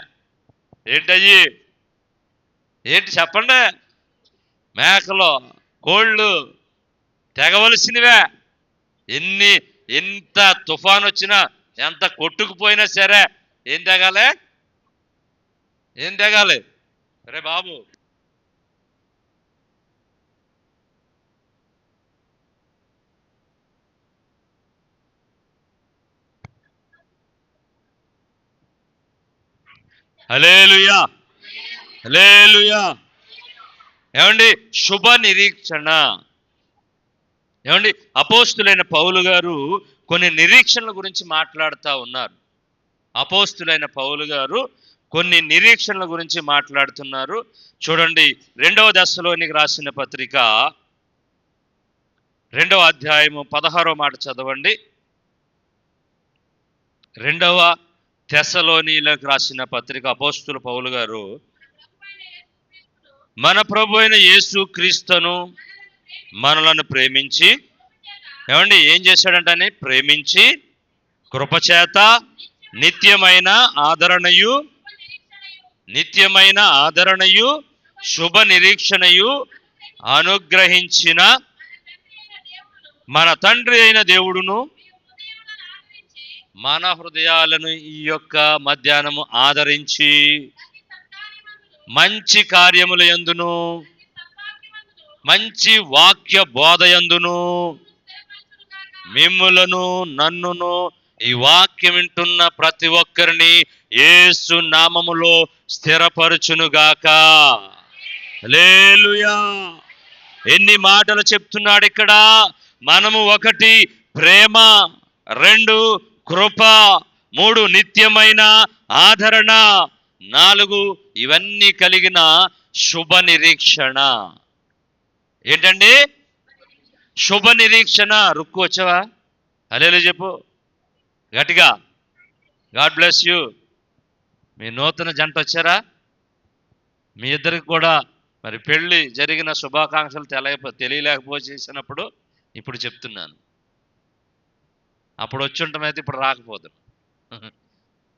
ఏంటయ్యి? ఏంటి చెప్పండి? మేకలు, కోళ్ళు తెగవలసినవే. ఎంత తుఫాన్ వచ్చినా, ఎంత కొట్టుకుపోయినా సరే ఏం తెగాలి? ఏం తెగాలి? రే బాబు, హల్లెలూయా, హల్లెలూయా. ఏమండి, శుభ నిరీక్షణ. ఏమండి, అపోస్తులైన పౌలు గారు కొన్ని నిరీక్షణల గురించి మాట్లాడుతూ ఉన్నారు. అపోస్తులైన పౌలు గారు కొన్ని నిరీక్షణల గురించి మాట్లాడుతున్నారు. చూడండి, 2వ దశలోనికి రాసిన పత్రిక 2వ అధ్యాయము 16వ మాట చదవండి. 2వ తెస్సలోనిలకు రాసిన పత్రిక అపోస్తుల పౌలు గారు మన ప్రభు అయిన యేసు క్రీస్తును మనలను ప్రేమించి, ఏమండి ఏం చేశాడంటని? ప్రేమించి కృపచేత నిత్యమైన ఆదరణయు శుభ నిరీక్షణయు అనుగ్రహించిన మన తండ్రి అయిన దేవుడును మన హృదయాలను ఈ యొక్క మధ్యాహ్నము ఆదరించి మంచి కార్యముల యందును మంచి వాక్య బోధ యందును మిమ్ములను నన్నును ఈ వాక్యం వింటున్న ప్రతి ఒక్కరిని యేసు నామములో స్థిరపరచునుగాక. హల్లెలూయా. ఎన్ని మాటలు చెప్తున్నాడు ఇక్కడ. మనము 1 ప్రేమ, 2 కృప, 3 నిత్యమైన ఆదరణ, 4 ఇవన్నీ కలిగిన శుభ నిరీక్షణ. ఏంటండి? శుభ నిరీక్షణ. రుక్కు వచ్చావా? హల్లెలూయా చెప్పు గట్టిగా. God bless you. మీ నూతన జంట వచ్చారా? మీ ఇద్దరికి కూడా మరి పెళ్ళి జరిగిన శుభాకాంక్షలు తెలియలేకపోచేసినప్పుడు ఇప్పుడు చెప్తున్నాను. అప్పుడు వచ్చి ఉంటామైతే ఇప్పుడు రాకపోదు.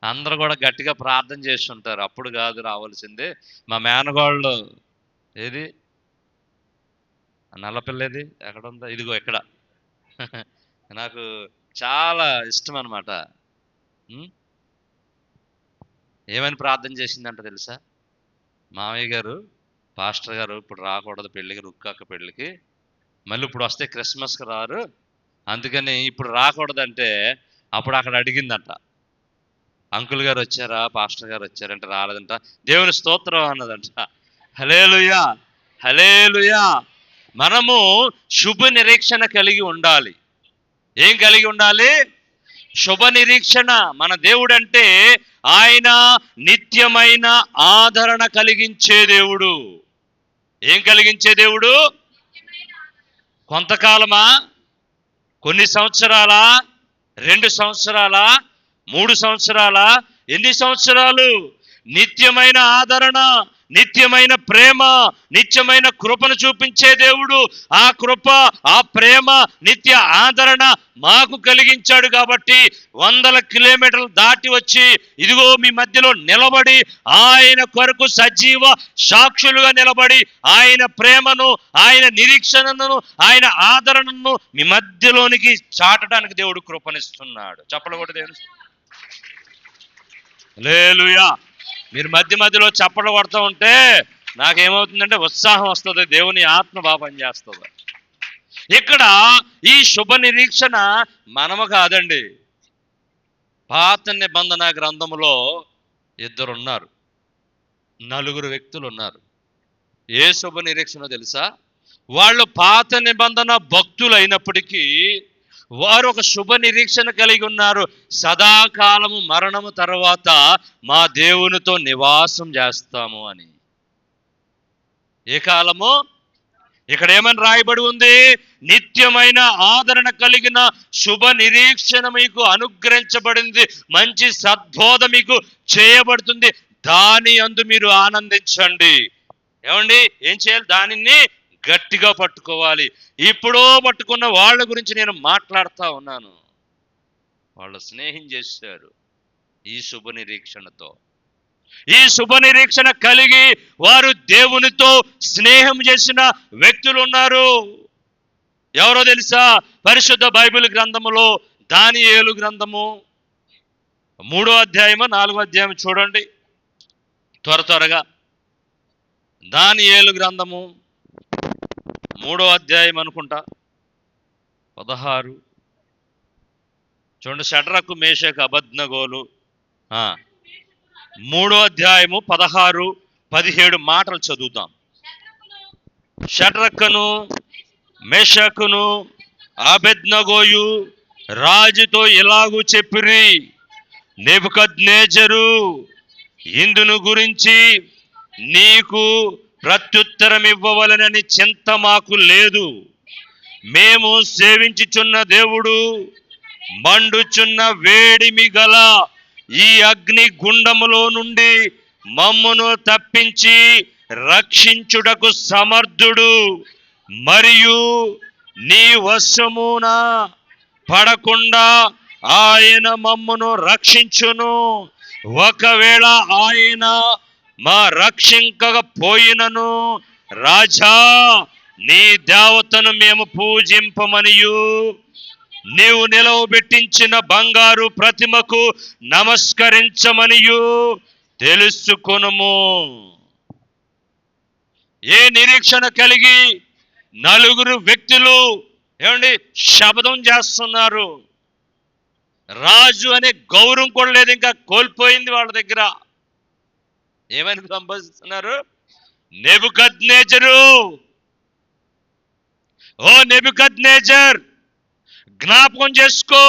అందరూ కూడా గట్టిగా ప్రార్థన చేస్తుంటారు. అప్పుడు కాదు రావాల్సిందే. మా మేనగోళ్ళు ఏది నల్లపిల్లేది ఎక్కడ ఉందో, ఇదిగో ఇక్కడ. నాకు చాలా ఇష్టం అన్నమాట. ఏమని ప్రార్థన చేసిందంట తెలుసా? మామయ్య గారు, పాస్టర్ గారు ఇప్పుడు రాకూడదు పెళ్ళికి, రుక్కక్క పెళ్ళికి, మళ్ళీ ఇప్పుడు వస్తే క్రిస్మస్కి రారు, అందుకని ఇప్పుడు రాకూడదంటే అప్పుడు అక్కడ అడిగిందంట, అంకుల్ గారు వచ్చారా, పాస్టర్ గారు వచ్చారంటే రాలేదంట. దేవుని స్తోత్రం అన్నదంట. హల్లెలూయా, హల్లెలూయా. మనము శుభ నిరీక్షణ కలిగి ఉండాలి. ఏం కలిగి ఉండాలి? శుభ నిరీక్షణ. మన దేవుడు అంటే ఆయన నిత్యమైన ఆదరణ కలిగించే దేవుడు. ఏం కలిగించే దేవుడు? కొంతకాలమా? కొన్ని సంవత్సరాలా? 2 సంవత్సరాలా? 3 సంవత్సరాలా? ఎన్ని సంవత్సరాలు? నిత్యమైన ఆదరణ, నిత్యమైన ప్రేమ, నిత్యమైన కృపను చూపించే దేవుడు. ఆ కృప, ఆ ప్రేమ, నిత్య ఆదరణ మాకు కలిగించాడు కాబట్టి 100 కిలోమీటర్లు దాటి వచ్చి ఇదిగో మీ మధ్యలో నిలబడి ఆయన కొరకు సజీవ సాక్షులుగా నిలబడి ఆయన ప్రేమను, ఆయన నిరీక్షణను, ఆయన ఆదరణను మీ మధ్యలోనికి చాటడానికి దేవుడు కృపనిస్తున్నాడు. చప్పలు కూడా దేవుడు. హల్లెలూయా. మీరు మధ్య మధ్యలో చప్పట్లు కొడుతూ ఉంటే నాకేమవుతుందంటే ఉత్సాహం వస్తుంది, దేవుని ఆత్మ బాగా పనిచేస్తుంది. ఇక్కడ ఈ శుభ నిరీక్షణ మనము కాదండి. పాత నిబంధన గ్రంథములో 2 ఉన్నారు, 4 వ్యక్తులు ఉన్నారు. ఏ శుభ నిరీక్షణ తెలుసా? వాళ్ళు పాత నిబంధన భక్తులు అయినప్పటికీ వారు ఒక శుభ నిరీక్షణ కలిగి ఉన్నారు. సదాకాలము మరణము తర్వాత మా దేవునితో నివాసం చేస్తాము అని. ఏ కాలము? ఇక్కడ ఏమని రాయబడి ఉంది? నిత్యమైన ఆదరణ కలిగిన శుభ నిరీక్షణ మీకు అనుగ్రహించబడింది, మంచి సద్బోధ మీకు చేయబడుతుంది, దాని యందు మీరు ఆనందించండి. ఏమండి, ఏం చేయాలి? దానిని గట్టిగా పట్టుకోవాలి. ఇప్పుడో పట్టుకున్న వాళ్ళ గురించి నేను మాట్లాడుతూ ఉన్నాను. వాళ్ళు స్నేహం చేశారు ఈ శుభ నిరీక్షణతో. ఈ శుభ నిరీక్షణ కలిగి వారు దేవునితో స్నేహం చేసిన వ్యక్తులు ఉన్నారు. ఎవరో తెలుసా? పరిశుద్ధ బైబిల్ గ్రంథములో దానియేలు గ్రంథము 3వ అధ్యాయము 4వ అధ్యాయం చూడండి త్వరగా. దానియేలు గ్రంథము 3వ అధ్యాయం అనుకుంటా 16 చూడండి. షడ్రకు మేషకు అబద్నగోలు 3వ అధ్యాయము 16, 17 మాటలు చదువుతాం. షడ్రక్కును మేషకును అబేద్నెగోయు రాజుతో ఇలాగూ చెప్పిరి, నెబుకద్నెజరు, ఇందును గురించి నీకు ప్రత్యుత్తరం ఇవ్వవలనని చింత మాకు లేదు. మేము సేవించుచున్న దేవుడు మండుచున్న వేడిమి గల ఈ అగ్ని గుండములో నుండి మమ్మును తప్పించి రక్షించుటకు సమర్థుడు, మరియు నీ వశమున పడకుండా ఆయన మమ్మును రక్షించును. ఒకవేళ ఆయన మా రక్షించకపోయినను రాజా నీ దేవతను మేము పూజింపమనియు నీవు నిలవబెట్టించిన బంగారు ప్రతిమకు నమస్కరించమనియు తెలుసుకొనుము. ఏ నిరీక్షణ కలిగి 4 వ్యక్తులు ఏమండి శపథం చేస్తున్నారు. రాజు అనే గౌరవం కూడా లేదు, ఇంకా కోల్పోయింది వాళ్ళ దగ్గర. ఏమని సంబోధిస్తున్నారు? నెబుకద్నెజరు, ఓ నెబుకద్నెజర్, జ్ఞాపకం చేసుకో,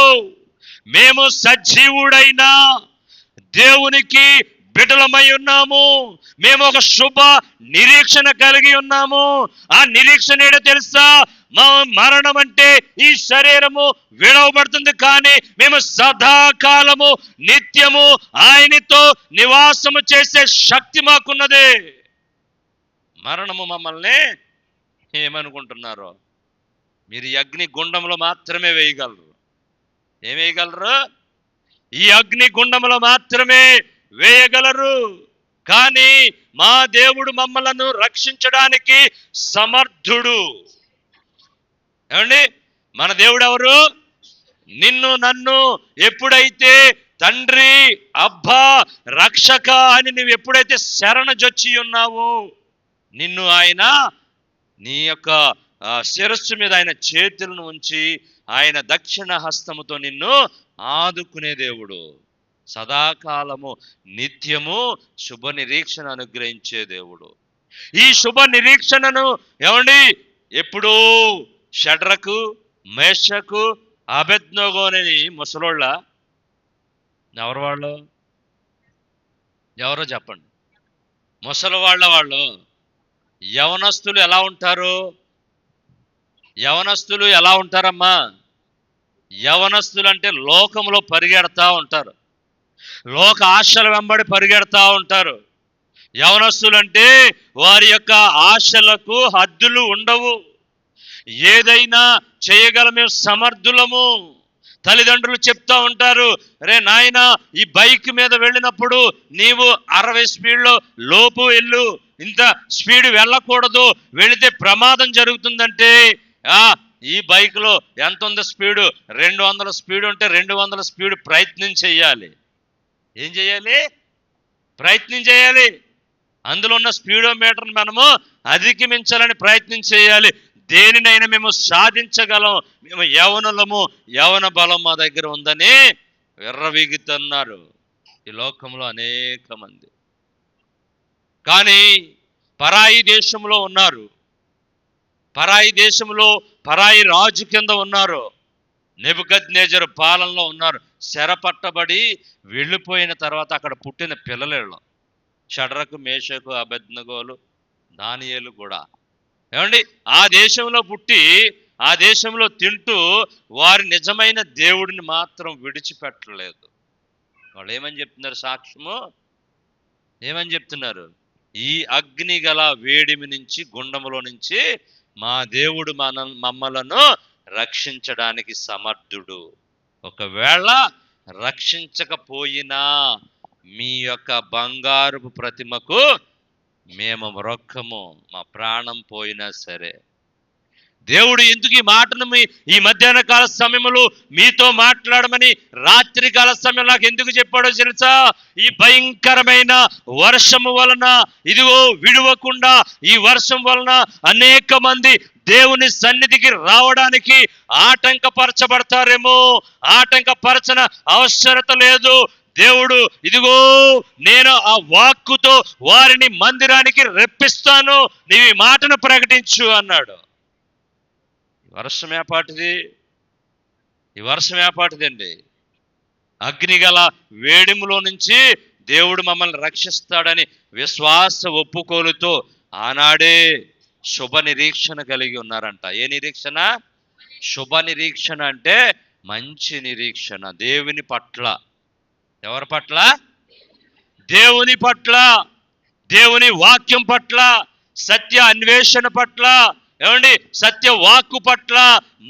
మేము సజీవుడైన దేవునికి బిడ్డలమై ఉన్నాము. మేము ఒక శుభ నిరీక్షణ కలిగి ఉన్నాము. ఆ నిరీక్షణ ఏంటో తెలుసా? మా మరణం అంటే ఈ శరీరము విడవబడుతుంది, కానీ మేము సదాకాలము నిత్యము ఆయనతో నివాసము చేసే శక్తి మాకున్నది. మరణము మమ్మల్ని ఏమనుకుంటున్నారు? మీరు ఈ అగ్ని గుండంలో మాత్రమే వేయగలరు. ఏం వేయగలరు? ఈ అగ్ని గుండంలో మాత్రమే వేయగలరు. కానీ మా దేవుడు మమ్మలను రక్షించడానికి సమర్థుడు. ఏమండి, మన దేవుడు ఎవరు? నిన్ను నన్ను ఎప్పుడైతే తండ్రి, అబ్బా, రక్షక అని నువ్వు ఎప్పుడైతే శరణజొచ్చి ఉన్నావో, నిన్ను ఆయన నీ యొక్క శిరస్సు మీద ఆయన చేతులను ఉంచి ఆయన దక్షిణ హస్తముతో నిన్ను ఆదుకునే దేవుడు. సదాకాలము నిత్యము శుభ నిరీక్షణ అనుగ్రహించే దేవుడు. ఈ శుభ నిరీక్షణను ఏమండి ఎప్పుడూ షడ్రకు, మేషకు, అబేద్నెగోని ముసలోళ్ళ ఎవరు వాళ్ళు? ఎవరో చెప్పండి. ముసలి వాళ్ళు. యవనస్తులు ఎలా ఉంటారు? యవనస్తులు ఎలా ఉంటారమ్మా? యవనస్తులు అంటే లోకంలో పరిగెడతా ఉంటారు, లోక ఆశల వెంబడి పరిగెడతా ఉంటారు. యవనస్తులు అంటే వారి యొక్క ఆశలకు హద్దులు ఉండవు. ఏదైనా చేయగల మేము సమర్థులము. తల్లిదండ్రులు చెప్తా ఉంటారు, రే నాయనా, ఈ బైక్ మీద వెళ్ళినప్పుడు నీవు 60 స్పీడ్లో లోపు వెళ్ళు, ఇంత స్పీడ్ వెళ్ళకూడదు, వెళితే ప్రమాదం జరుగుతుందంటే ఈ బైక్లో ఎంత ఉంది స్పీడు? 200 స్పీడ్ ఉంటే 200 స్పీడ్ ప్రయత్నం చేయాలి. ఏం చేయాలి? ప్రయత్నం చేయాలి. అందులో ఉన్న స్పీడోమీటర్ని మనము అధిగమించాలని ప్రయత్నం చేయాలి. దేనినైనా మేము సాధించగలం, మేము యవనులము, యవన బలం మా దగ్గర ఉందని విర్రవీగుతున్నారు ఈ లోకంలో అనేక మంది. కానీ పరాయి దేశంలో ఉన్నారు, పరాయి దేశంలో పరాయి రాజు కింద ఉన్నారు, నెబుకద్నెజరు పాలనలో ఉన్నారు. చెరపట్టబడి వెళ్ళిపోయిన తర్వాత అక్కడ పుట్టిన పిల్లలు షడ్రకు, మేషకు, అబేద్నెగోలు, దానియేలు కూడా ఏమండి ఆ దేశంలో పుట్టి ఆ దేశంలో తింటూ వారి నిజమైన దేవుడిని మాత్రం విడిచిపెట్టలేదు. వాళ్ళు ఏమని చెప్తున్నారు? సాక్ష్యము ఏమని చెప్తున్నారు? ఈ అగ్ని గల వేడిమి నుంచి, గుండములో నుంచి మా దేవుడు మమ్మలను రక్షించడానికి సమర్థుడు. ఒకవేళ రక్షించకపోయినా మీ యొక్క బంగారుపు ప్రతిమకు మేము మొక్కము, మా ప్రాణం పోయినా సరే. దేవుడు ఎందుకు ఈ మాటను ఈ మధ్యాహ్న కాల సమయంలో మీతో మాట్లాడమని రాత్రి కాల సమయంలో నాకు ఎందుకు చెప్పాడో తెలుసా? ఈ భయంకరమైన వర్షము వలన, ఇదిగో విడవకుండా ఈ వర్షం వలన అనేక మంది దేవుని సన్నిధికి రావడానికి ఆటంకపరచబడతారేమో. ఆటంకపరచన అవసరత లేదు. దేవుడు ఇదిగో నేను ఆ వాక్కుతో వారిని మందిరానికి రప్పిస్తాను, నీవు ఈ మాటను ప్రకటించు అన్నాడు. వర్షం ఏపాటిది? ఈ వర్షం ఏపాటిదండి? అగ్నిగల వేడిములో నుంచి దేవుడు మమ్మల్ని రక్షిస్తాడని విశ్వాస ఒప్పుకోలుతో ఆనాడే శుభ నిరీక్షణ కలిగి ఉన్నారంట. ఏ నిరీక్షణ? శుభ నిరీక్షణ అంటే మంచి నిరీక్షణ. దేవుని పట్ల. ఎవరి పట్ల? దేవుని పట్ల, దేవుని వాక్యం పట్ల, సత్య అన్వేషణ పట్ల, ఏమండి సత్య వాక్కు పట్ల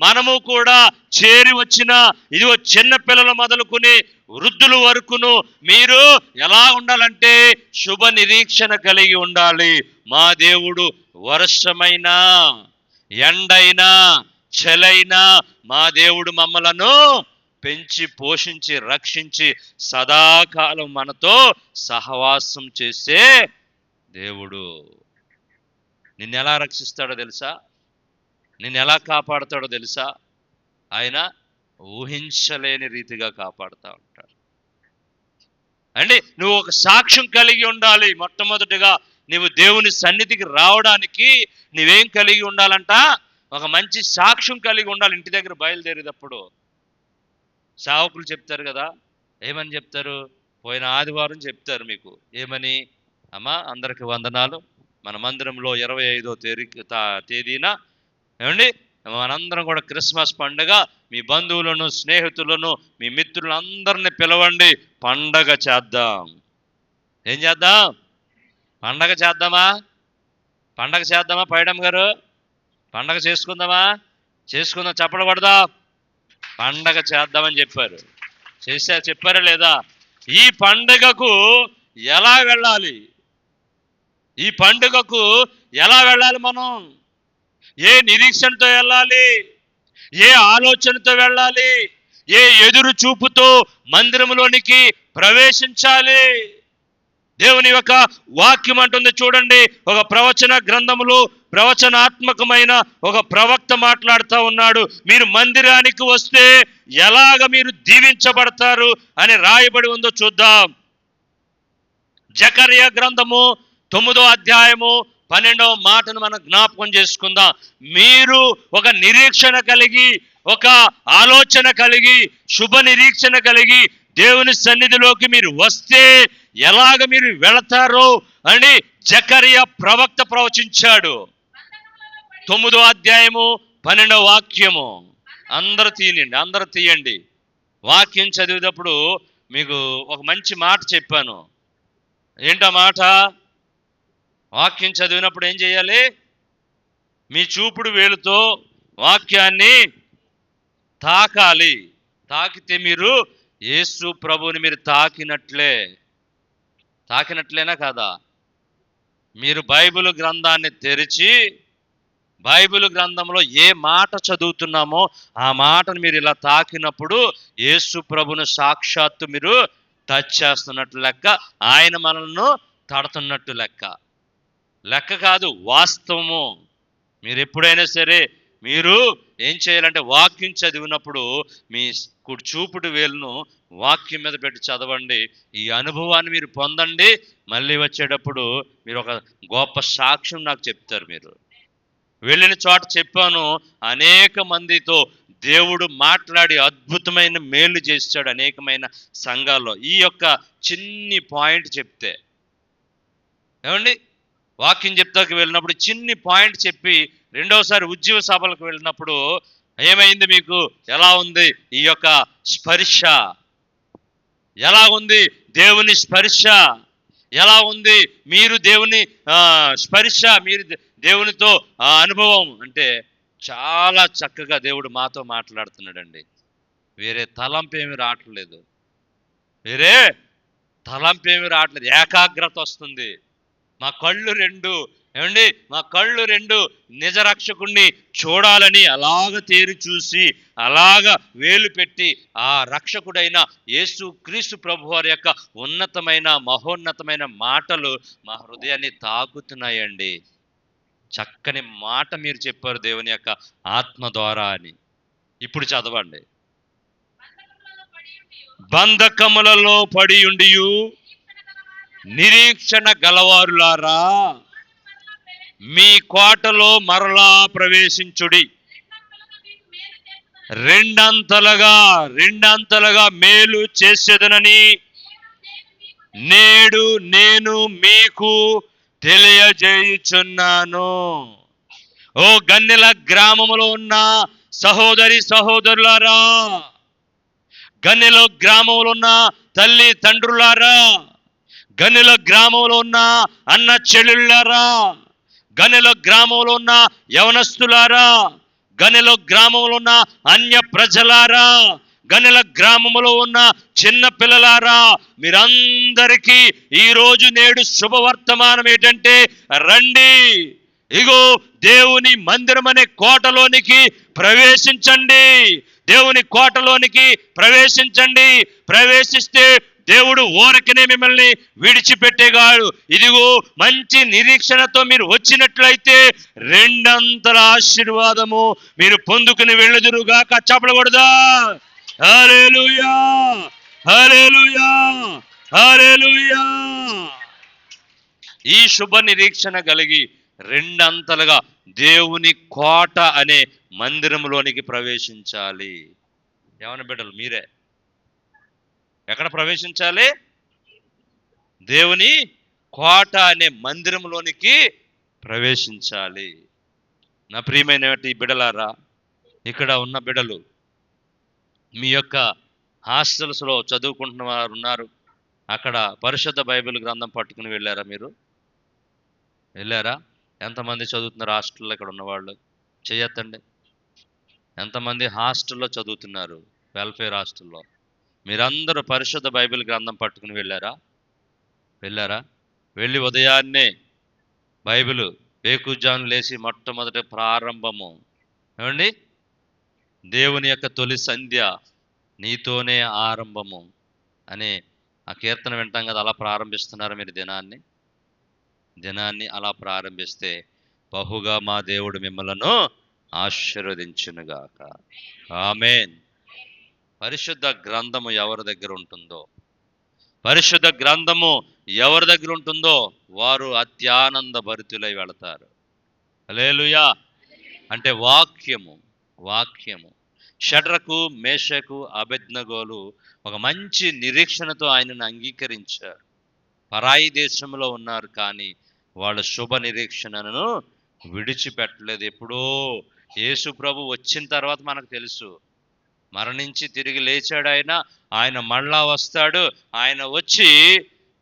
మనము కూడా చేరి వచ్చిన ఇదిగో చిన్న పిల్లలు మొదలుకుని వృద్ధుల వరకును మీరు ఎలా ఉండాలంటే శుభ నిరీక్షణ కలిగి ఉండాలి. మా దేవుడు వర్షమైనా, ఎండైనా, చలైనా మా దేవుడు మమ్మలను పెంచి, పోషించి, రక్షించి సదాకాలం మనతో సహవాసం చేసే దేవుడు. నిన్ను ఎలా రక్షిస్తాడో తెలుసా? నిన్ను ఎలా కాపాడుతాడో తెలుసా? ఆయన ఊహించలేని రీతిగా కాపాడుతూ ఉంటాడు. అంటే నువ్వు ఒక సాక్ష్యం కలిగి ఉండాలి. మొట్టమొదటిగా నువ్వు దేవుని సన్నిధికి రావడానికి నువ్వేం కలిగి ఉండాలంట? ఒక మంచి సాక్ష్యం కలిగి ఉండాలి. ఇంటి దగ్గర బయలుదేరేటప్పుడు సేవకులు చెప్తారు కదా, ఏమని చెప్తారు? పోయిన ఆదివారం చెప్తారు మీకు ఏమని? అమ్మా అందరికి వందనాలు, మన మందిరంలో 25వ తేదీన ఏమండి మనందరం కూడా క్రిస్మస్ పండుగ, మీ బంధువులను, స్నేహితులను, మీ మిత్రులందరినీ పిలవండి, పండగ చేద్దాం. ఏం చేద్దాం? పండగ చేద్దామా? పండగ చేద్దామా? పైడమ్మ గారు పండగ చేసుకుందామా? చేసుకుందాం, చప్పట్లు కొడదాం, పండగ చేద్దామని చెప్పారు. చెప్పారా లేదా? ఈ పండుగకు ఎలా వెళ్ళాలి? ఈ పండుగకు ఎలా వెళ్ళాలి? మనం ఏ నిరీక్షణతో వెళ్ళాలి? ఏ ఆలోచనతో వెళ్ళాలి? ఏ ఎదురు చూపుతో మందిరంలోనికి ప్రవేశించాలి? దేవుని యొక్క వాక్యం అంటుంది చూడండి, ఒక ప్రవచన గ్రంథములో ప్రవచనాత్మకమైన ఒక ప్రవక్త మాట్లాడుతూ ఉన్నాడు. మీరు మందిరానికి వస్తే ఎలాగ మీరు దీవించబడతారు అని రాయబడి ఉందో చూద్దాం. జకర్యా గ్రంథము 9వ అధ్యాయము 12వ మాటను మనం జ్ఞాపకం చేసుకుందాం. మీరు ఒక నిరీక్షణ కలిగి, ఒక ఆలోచన కలిగి, శుభ నిరీక్షణ కలిగి దేవుని సన్నిధిలోకి మీరు వస్తే ఎలాగ మీరు వెళతారో అని జకర్యా ప్రవక్త ప్రవచించాడు. 9వ అధ్యాయము 12వ వాక్యము. అందరూ తీయండి. వాక్యం చదివేటప్పుడు మీకు ఒక మంచి మాట చెప్పాను. ఏంటా మాట? వాక్యం చదివినప్పుడు ఏం చేయాలి? మీ చూపుడు వేలుతో వాక్యాన్ని తాకాలి. తాకితే మీరు యేసు ప్రభువుని మీరు తాకినట్లేనా కాదా? మీరు బైబిల్ గ్రంథాన్ని తెరిచి బైబిల్ గ్రంథంలో ఏ మాట చదువుతున్నామో ఆ మాటను మీరు ఇలా తాకినప్పుడు యేసు ప్రభును సాక్షాత్తు మీరు టచ్ చేస్తున్నట్లు లెక్క. ఆయన మనల్ని మాట్లాడుతున్నట్టు లెక్క కాదు, వాస్తవము. మీరు ఎప్పుడైనా సరే మీరు ఏం చేయాలంటే వాక్యం చదివినప్పుడు మీ చూపుడు వేలును వాక్యం మీద పెట్టి చదవండి. ఈ అనుభవాన్ని మీరు పొందండి. మళ్ళీ వచ్చేటప్పుడు మీరు ఒక గొప్ప సాక్ష్యం నాకు చెప్తారు. మీరు వెళ్ళిన చోట చెప్పాను, అనేక మందితో దేవుడు మాట్లాడి అద్భుతమైన మేలు చేశాడు అనేకమైన సంఘాల్లో. ఈ యొక్క చిన్ని పాయింట్ చెప్తే ఏమండి, వాక్యం చెప్తాకి వెళ్ళినప్పుడు చిన్ని పాయింట్ చెప్పి రెండవసారి ఉద్యోగ సభలకు వెళ్ళినప్పుడు ఏమైంది, మీకు ఎలా ఉంది ఈ యొక్క స్పర్శ, ఎలా ఉంది దేవుని స్పర్శ, ఎలా ఉంది మీరు దేవుని స్పర్శ, మీరు దేవునితో అనుభవం అంటే చాలా చక్కగా దేవుడు మాతో మాట్లాడుతున్నాడండి. వేరే తలంపేమి రావట్లేదు, ఏకాగ్రత వస్తుంది. మా కళ్ళు రెండు నిజ రక్షకుణ్ణి చూడాలని అలాగ తేరి చూసి అలాగ వేలు పెట్టి ఆ రక్షకుడైన యేసు క్రీస్తు ప్రభువారి యొక్క ఉన్నతమైన మహోన్నతమైన మాటలు మా హృదయాన్ని తాకుతున్నాయండి. చక్కని మాట మీరు చెప్పారు దేవుని యొక్క ఆత్మ ద్వారా అని. ఇప్పుడు చదవండి. బంధకములలో పడి ఉండియు నిరీక్షణ గలవారులారా, మీ కోటలో మరలా ప్రవేశించుడి. రెండంతలుగా మేలు చేసేదనని నేడు నేను మీకు తెలియజేయుచున్నాను. ఓ గన్నెల గ్రామములో ఉన్న సహోదరులారా, గన్నెల గ్రామంలో ఉన్న తల్లి తండ్రులారా, గన్నెల గ్రామంలో ఉన్న అన్న చెల్లెళ్ళారా, గన్నెల గ్రామంలో ఉన్న యవనస్తులారా, గన్నెల గ్రామంలో ఉన్న అన్య ప్రజలారా, గన్నెల గ్రామంలో ఉన్న చిన్న పిల్లలారా, మీరందరికీ ఈరోజు నేడు శుభవర్తమానం ఏంటంటే, రండి, ఇగో దేవుని మందిరం అనే కోటలోనికి ప్రవేశించండి. దేవుని కోటలోనికి ప్రవేశించండి. ప్రవేశిస్తే దేవుడు ఊరకనే మిమ్మల్ని విడిచిపెట్టేగాడు. ఇదిగో మంచి నిరీక్షణతో మీరు వచ్చినట్లయితే రెండంతల ఆశీర్వాదము మీరు పొందుకుని వెళ్ళుదురుగాక. చెప్పకూడదా? హల్లెలూయా, హల్లెలూయా, హల్లెలూయా. ఈ శుభ నిరీక్షణ కలిగి రెండంతలుగా దేవుని కోట అనే మందిరంలోనికి ప్రవేశించాలి. ఏమన్నా బిడ్డలు, మీరే ఎక్కడ ప్రవేశించాలి? దేవుని కోట అనే మందిరంలోనికి ప్రవేశించాలి. నా ప్రియమైన బిడ్డలారా, ఇక్కడ ఉన్న బిడ్డలు మీ యొక్క హాస్టల్స్లో చదువుకుంటున్న వారు ఉన్నారు. అక్కడ పరిశుద్ధ బైబిల్ గ్రంథం పట్టుకుని వెళ్ళారా? మీరు వెళ్ళారా? ఎంతమంది చదువుతున్నారు హాస్టల్లో? ఇక్కడ ఉన్నవాళ్ళు చెయ్యొద్దండి. ఎంతమంది హాస్టల్లో చదువుతున్నారు? వెల్ఫేర్ హాస్టల్లో మీరందరూ పరిశుద్ధ బైబిల్ గ్రంథం పట్టుకుని వెళ్ళారా? వెళ్ళి ఉదయాన్నే బైబిల్ వేకుజాము లేచి మొట్టమొదటి ప్రారంభము ఏమండి, దేవుని యొక్క తొలి సంధ్య నీతోనే ఆరంభము అనే ఆ కీర్తన వింటాం కదా, అలా ప్రారంభిస్తున్నారు మీరు దినాన్ని అలా ప్రారంభిస్తే బహుగా మా దేవుడు మిమ్మలను ఆశీర్వదించునుగాక. ఆమేన్. పరిశుద్ధ గ్రంథము ఎవరి దగ్గర ఉంటుందో, వారు అత్యానంద భరితులై వెళతారు. హల్లెలూయా. అంటే వాక్యము. షడ్రకు, మేషకు, అబేద్నెగోలు ఒక మంచి నిరీక్షణతో ఆయనను అంగీకరించారు. పరాయి దేశంలో ఉన్నారు, కానీ వాళ్ళ శుభ నిరీక్షణను విడిచిపెట్టలేదు. ఎప్పుడో యేసు ప్రభు వచ్చిన తర్వాత మనకు తెలుసు, మరణించి తిరిగి లేచాడు ఆయన మళ్ళా వస్తాడు. ఆయన వచ్చి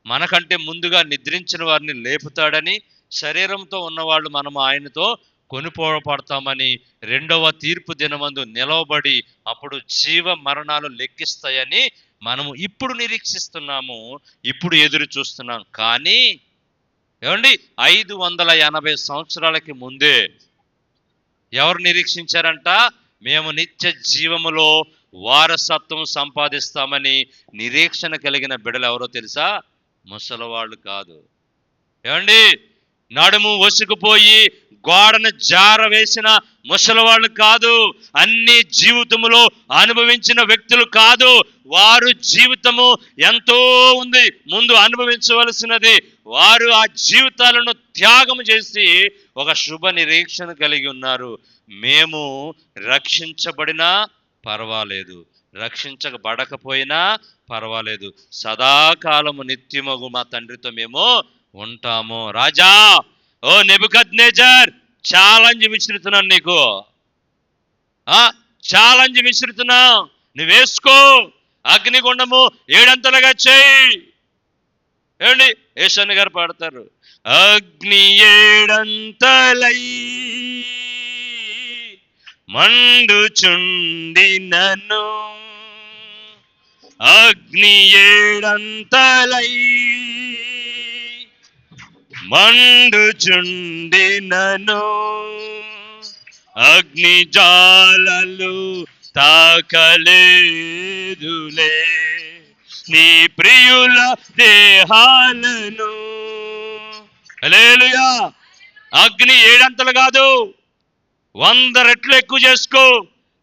మనకంటే ముందుగా నిద్రించిన వారిని లేపుతాడని, శరీరంతో ఉన్నవాళ్ళు మనము ఆయనతో కొనిపోబడతామని, రెండవ తీర్పు దినమందు నిలవబడి అప్పుడు జీవ మరణాలు లెక్కిస్తాయని మనము ఇప్పుడు నిరీక్షిస్తున్నాము, ఇప్పుడు ఎదురు చూస్తున్నాం. కానీ ఏమండి, 580 సంవత్సరాలకి ముందే ఎవరు నిరీక్షించారంట? మేము నిత్య జీవములో వారసత్వం సంపాదిస్తామని నిరీక్షణ కలిగిన బిడ్డలు ఎవరో తెలుసా? ముసలివాళ్ళు కాదు, ఏమండి, నడుము వసుకుపోయి గోడను జార వేసిన ముసలివాళ్ళు కాదు, అన్ని జీవితములో అనుభవించిన వ్యక్తులు కాదు. వారు జీవితము ఎంతో ఉంది ముందు అనుభవించవలసినది. వారు ఆ జీవితాలను త్యాగం చేసి ఒక శుభ నిరీక్షణ కలిగి ఉన్నారు. మేము రక్షించబడినా పర్వాలేదు, రక్షించబడకపోయినా పర్వాలేదు, సదాకాలము నిత్యమగు మా తండ్రితో మేము ఉంటాము. రాజా, ఓ నెబుకద్నెజర్, ఛాలెంజ్ విసురుతున్నాను నీకు, ఛాలెంజ్ విసురుతున్నా. నువ్వు వేసుకో, అగ్నిగుండము 7 అంతలుగా చేయి. ఏమండి, యేసన్న గారు పాడతారు, అగ్ని 7 అంతలై మండుచుండినను, అగ్ని 7 అంతలై మండుచుండినను, అగ్ని జ్వాలలు తాకలేదులే నీ ప్రియుల దేహాలను. హల్లెలూయా. అగ్ని 7 అంతలు కాదు, 100 రెట్లు ఎక్కువ చేసుకో.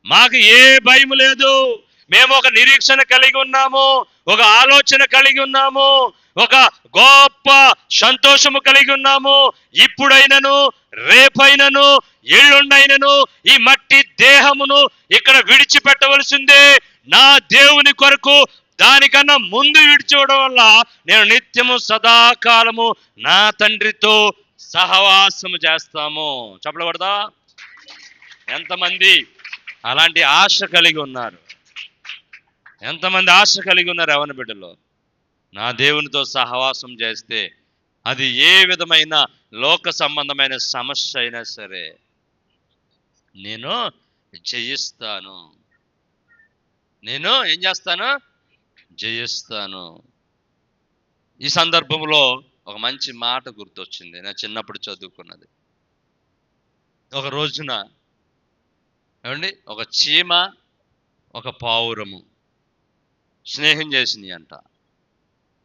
మాకు ఏ భయం లేదు. మేము ఒక నిరీక్షణ కలిగి ఉన్నాము, ఒక ఆలోచన కలిగి ఉన్నాము, ఒక గొప్ప సంతోషము కలిగి ఉన్నాము. ఇప్పుడైనను, రేపైనను, ఎల్లుండైనను ఈ మట్టి దేహమును ఇక్కడ విడిచిపెట్టవలసిందే. నా దేవుని కొరకు దానికన్నా ముందు విడిచివడం వల్ల నేను నిత్యము సదాకాలము నా తండ్రితో సహవాసము చేస్తాము. చెప్పకూడదా? ఎంతమంది అలాంటి ఆశ కలిగి ఉన్నారు? ఎంతమంది ఆశ కలిగి ఉన్నారు యవ్వన బిడ్డలో? నా దేవునితో సహవాసం చేస్తే అది ఏ విధమైన లోక సంబంధమైన సమస్య అయినా సరే నేను జయిస్తాను. నేను ఏం చేస్తాను? జయిస్తాను. ఈ సందర్భంలో ఒక మంచి మాట గుర్తొచ్చింది, నేను చిన్నప్పుడు చదువుకున్నది. ఒక రోజున ఏమండి, ఒక చీమ ఒక పావురము స్నేహం చేసినాయి అంట.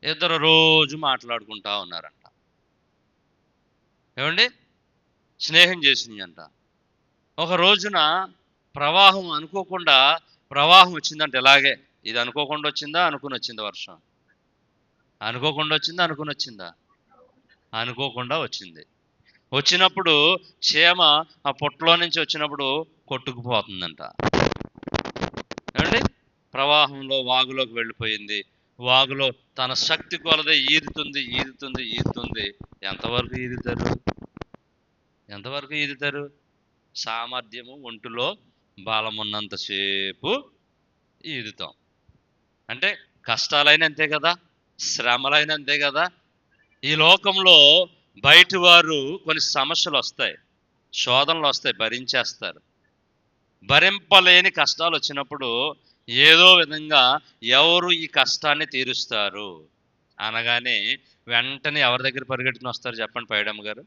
ఇద్దరు రోజు మాట్లాడుకుంటా ఉన్నారంట. ఏమండి, స్నేహం చేసినాయి అంట. ఒక రోజున ప్రవాహం అనుకోకుండా ప్రవాహం వచ్చిందంట. ఇలాగే ఇది అనుకోకుండా వచ్చిందా, అనుకుని వచ్చిందా? వర్షం అనుకోకుండా వచ్చిందా, అనుకుని వచ్చిందా? అనుకోకుండా వచ్చింది. వచ్చినప్పుడు చీమ ఆ పొట్టలో నుంచి వచ్చినప్పుడు కొట్టుకుపోతుందంట. ఏమండి, ప్రవాహంలో వాగులోకి వెళ్ళిపోయింది. వాగులో తన శక్తి కొలదే ఈదుతుంది, ఈదుతుంది, ఈదుతుంది. ఎంతవరకు ఈదుతారు? ఎంతవరకు ఈదుతారు? సామర్థ్యము ఒంటిలో బలం ఉన్నంతసేపు ఈదుతాం. అంటే కష్టాలైన అంతే కదా, శ్రమలైన అంతే కదా. ఈ లోకంలో బయట వారు కొన్ని సమస్యలు వస్తాయి, శోధనలు వస్తాయి, భరించేస్తారు. భరింపలేని కష్టాలు వచ్చినప్పుడు ఏదో విధంగా ఎవరు ఈ కష్టాన్ని తీరుస్తారు అనగానే వెంటనే ఎవరి దగ్గర పరిగెట్టుకుని వస్తారు చెప్పండి? పైడమ్మ గారు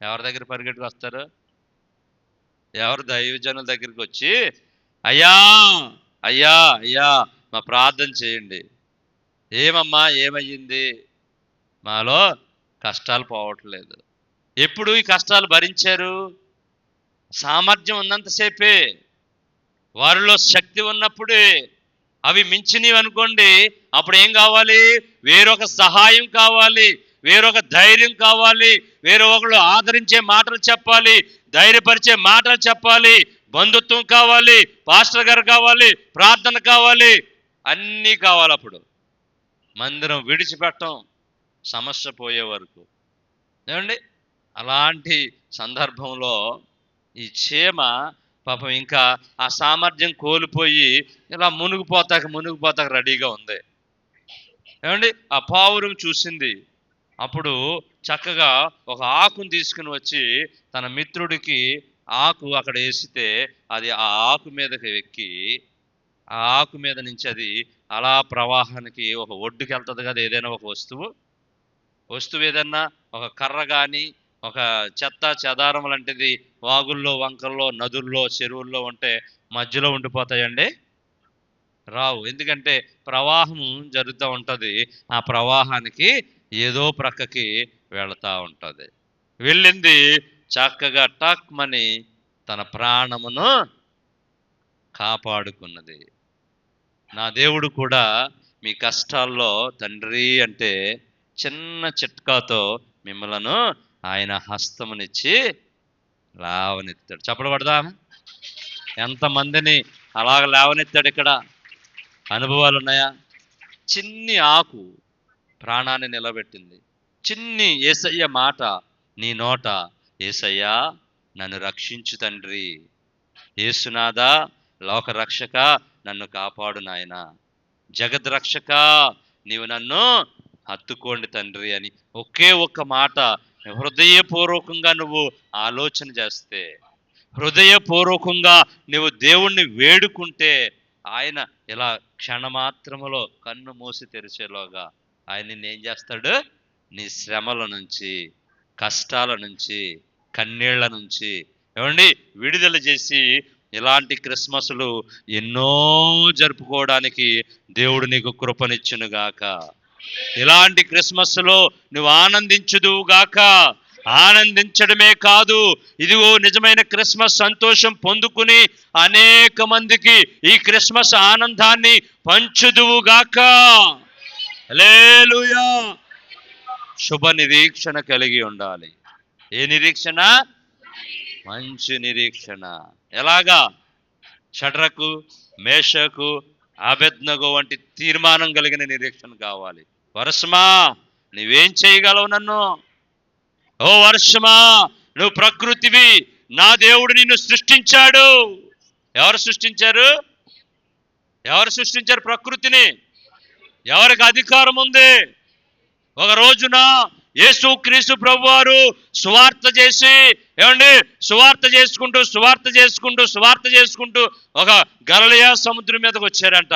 ఎవరి దగ్గర పరిగెట్టుకు వస్తారు? ఎవరు? దైవజనుల దగ్గరికి వచ్చి, అయ్యా అయ్యా అయ్యా మా ప్రార్థన చేయండి. ఏమమ్మా, ఏమయ్యింది? మాలో కష్టాలు పోవట్లేదు. ఎప్పుడు ఈ కష్టాలు భరించారు? సామర్థ్యం ఉన్నంతసేపే, వారిలో శక్తి ఉన్నప్పుడే. అవి మించినవి అనుకోండి, అప్పుడు ఏం కావాలి? వేరొక సహాయం కావాలి, వేరొక ధైర్యం కావాలి, వేరొకళ్ళు ఆదరించే మాటలు చెప్పాలి, ధైర్యపరిచే మాటలు చెప్పాలి, బంధుత్వం కావాలి, పాస్టర్ గారు కావాలి, ప్రార్థన కావాలి, అన్నీ కావాలి. అప్పుడు మందిరం విడిచిపెట్టం సమస్య పోయే వరకు. ఏమండి, అలాంటి సందర్భంలో ఈ చీమ పాపం ఇంకా ఆ సామర్థ్యం కోల్పోయి ఇలా మునిగిపోతాక రెడీగా ఉంది. ఏమండి, ఆ పావురం చూసింది. అప్పుడు చక్కగా ఒక ఆకును తీసుకుని వచ్చి తన మిత్రుడికి ఆకు అక్కడ వేసితే అది ఆ ఆకు మీదకి ఎక్కి ఆ ఆకు మీద నుంచి అది అలా ప్రవాహానికి ఒక ఒడ్డుకి వెళ్తుంది కదా. ఏదైనా ఒక వస్తువు ఏదన్నా ఒక కర్ర కానీ ఒక చెత్త చెదారం లాంటిది వాగుల్లో, వంకల్లో, నదుల్లో, చెరువుల్లో ఉంటే మధ్యలో ఉండిపోతాయండి? రావు. ఎందుకంటే ప్రవాహం జరుగుతూ ఉంటుంది, ఆ ప్రవాహానికి ఏదో ప్రక్కకి వెళతా ఉంటుంది. వెళ్ళింది చక్కగా టక్మని తన ప్రాణమును కాపాడుకున్నది. నా దేవుడు కూడా మీ కష్టాల్లో తండ్రి అంటే చిన్న చిట్కాతో మిమ్మలను ఆయన హస్తమునిచ్చి లేవనెత్తాడు. చప్పలు పడదాం. ఎంతమందిని అలాగ లేవనెత్తాడు. ఇక్కడ అనుభవాలు ఉన్నాయా? చిన్ని ఆకు ప్రాణాన్ని నిలబెట్టింది. చిన్ని యేసయ్య మాట నీ నోట, యేసయ్యా నన్ను రక్షించు తండ్రి, యేసునాథా లోక రక్షక నన్ను కాపాడు నాయన, జగద్ రక్షక నీవు నన్ను హత్తుకోండి తండ్రి అని ఒకే ఒక్క మాట హృదయపూర్వకంగా నువ్వు ఆలోచన చేస్తే, హృదయపూర్వకంగా నువ్వు దేవుణ్ణి వేడుకుంటే, ఆయన ఇలా క్షణమాత్రములో కన్ను మూసి తెరిచేలోగా ఆయన నిన్నేం చేస్తాడు? నీ శ్రమల నుంచి, కష్టాల నుంచి, కన్నీళ్ల నుంచి ఏమండి విడుదల చేసి ఇలాంటి క్రిస్మస్లు ఎన్నో జరుపుకోవడానికి దేవుడు నీకు కృపనిచ్చునుగాక. ఇలాంటి క్రిస్మస్లో నువ్వు ఆనందించుదువుగాక. ఆనందించడమే కాదు, ఇదిగో నిజమైన క్రిస్మస్ సంతోషం పొందుకుని అనేక మందికి ఈ క్రిస్మస్ ఆనందాన్ని పంచుదువుగాక. హల్లెలూయా. శుభ నిరీక్షణ కలిగి ఉండాలి. ఏ నిరీక్షణ? మంచి నిరీక్షణ. ఎలాగా? షడ్రకు, మేషకు, అబేద్నెగో వంటి తీర్మానం కలిగిన నిరీక్షణ కావాలి. వర్షమా నువ్వేం చేయగలవు నన్ను? ఓ వర్షమా నువ్వు ప్రకృతివి, నా దేవుడు నిన్ను సృష్టించాడు. ఎవరు సృష్టించారు? ఎవరు సృష్టించారు ప్రకృతిని? ఎవరికి అధికారం ఉంది? ఒక రోజున యేసుక్రీస్తు ప్రభువారు సువార్త చేసి ఏమండి సువార్త చేసుకుంటూ ఒక గలిలయ సముద్రం మీదకి వచ్చారంట.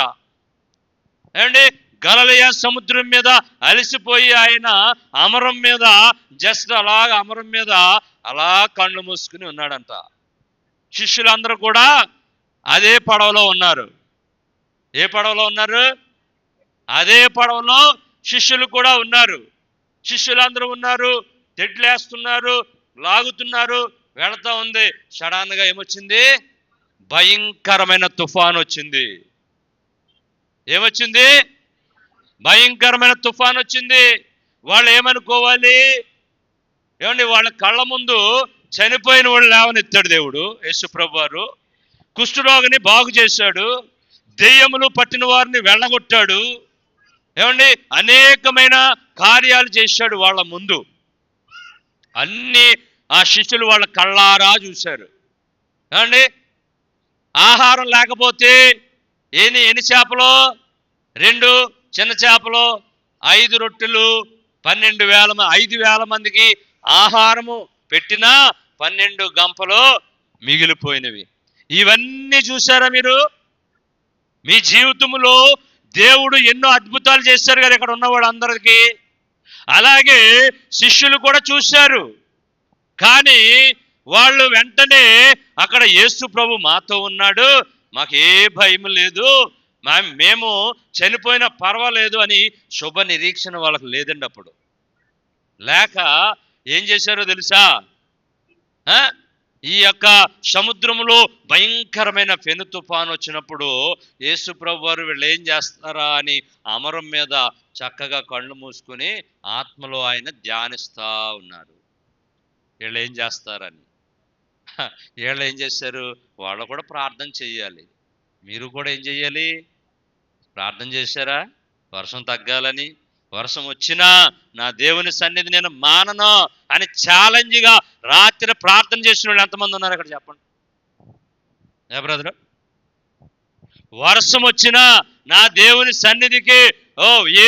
ఏమండి గలిలయ సముద్రం మీద అలసిపోయి ఆయన అమరం మీద అమరం మీద అలా కళ్ళు మూసుకుని ఉన్నాడంట. శిష్యులందరూ కూడా అదే పడవలో ఉన్నారు. ఏ పడవలో ఉన్నారు? అదే పడవలో శిష్యులు కూడా ఉన్నారు. శిష్యులందరూ ఉన్నారు, తెడ్లేస్తున్నారు, లాగుతున్నారు, వెళతా ఉంది. సడన్ గా ఏమొచ్చింది? భయంకరమైన తుఫాన్ వచ్చింది. ఏమొచ్చింది? భయంకరమైన తుఫాన్ వచ్చింది. వాళ్ళు ఏమనుకోవాలి? ఏమండి వాళ్ళ కళ్ళ ముందు చనిపోయిన వాళ్ళు లేవనెత్తాడు దేవుడు. యేసు ప్రభు వారు కుష్ఠరోగిని బాగు చేశాడు, దెయ్యములు పట్టిన వారిని వెళ్ళగొట్టాడు. ఏమండి అనేకమైన కార్యాలు చేశాడు వాళ్ళ ముందు. అన్ని ఆ శిష్యులు వాళ్ళ కళ్ళారా చూశారు. ఏమండి ఆహారం లేకపోతే ఎన్ని చేపలు? 2 చిన్న చేపలు, 5 రొట్టెలు, 5,000 మందికి ఆహారము పెట్టినా 12 గంపలు మిగిలిపోయినవి. ఇవన్నీ చూసారా మీరు? మీ జీవితంలో దేవుడు ఎన్నో అద్భుతాలు చేశారు కదా ఇక్కడ ఉన్న వాళ్ళందరికీ. అలాగే శిష్యులు కూడా చూశారు. కానీ వాళ్ళు వెంటనే అక్కడ యేసు ప్రభు మాతో ఉన్నాడు, మాకు ఏ భయం లేదు, మేము చనిపోయినా పర్వాలేదు అని శుభ నిరీక్షణ వాళ్ళకు లేదండి. అప్పుడు లేక ఏం చేశారో తెలుసా? ఈ యొక్క సముద్రంలో భయంకరమైన పెను తుఫాను వచ్చినప్పుడు యేసు ప్రభు వారు వీళ్ళు ఏం చేస్తారా అని అమరం మీద చక్కగా కళ్ళు మూసుకుని ఆత్మలో ఆయన ధ్యానిస్తా ఉన్నారు. వీళ్ళు ఏం చేస్తారని. వీళ్ళు ఏం చేశారు? వాళ్ళు కూడా ప్రార్థన చెయ్యాలి. మీరు కూడా ఏం చెయ్యాలి? ప్రార్థన చేశారా? వర్షం తగ్గాలని. వర్షం వచ్చినా నా దేవుని సన్నిధి నేను మానను అని ఛాలెంజ్గా రాత్రి ప్రార్థన చేసిన వాళ్ళు ఎంతమంది ఉన్నారు అక్కడ చెప్పండి. ఏ బ్రదరు? వర్షం వచ్చినా నా దేవుని సన్నిధికి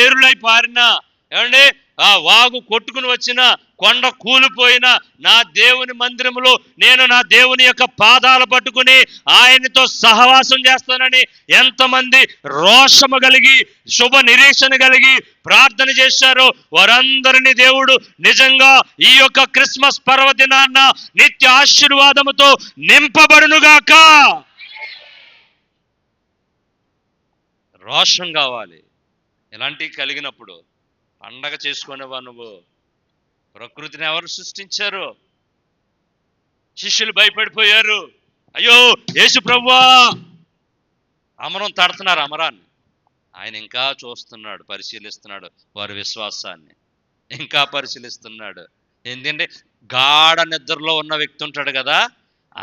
ఏరులై పారినా, ఏమండి ఆ వాగు కొట్టుకుని వచ్చిన, కొండ కూలిపోయిన నా దేవుని మందిరములో నేను నా దేవుని యొక్క పాదాలు పట్టుకుని ఆయనతో సహవాసం చేస్తానని ఎంతమంది రోషము కలిగి శుభ నిరీక్షణ కలిగి ప్రార్థన చేశారో వారందరినీ దేవుడు నిజంగా ఈ యొక్క క్రిస్మస్ పర్వదినాన్న నిత్య ఆశీర్వాదముతో నింపబడునుగాక. రోషం కావాలి ఇలాంటివి కలిగినప్పుడు. పండగ చేసుకునేవా నువ్వు? ప్రకృతిని ఎవరు సృష్టించారు? శిష్యులు భయపడిపోయారు. అయ్యో యేసు ప్రభువా, అమరం తడుతున్నారు అమరాన్ని. ఆయన ఇంకా చూస్తున్నాడు, పరిశీలిస్తున్నాడు వారి విశ్వాసాన్ని, ఇంకా పరిశీలిస్తున్నాడు. ఎందుకంటే గాఢ నిద్రలో ఉన్న వ్యక్తి ఉంటాడు కదా,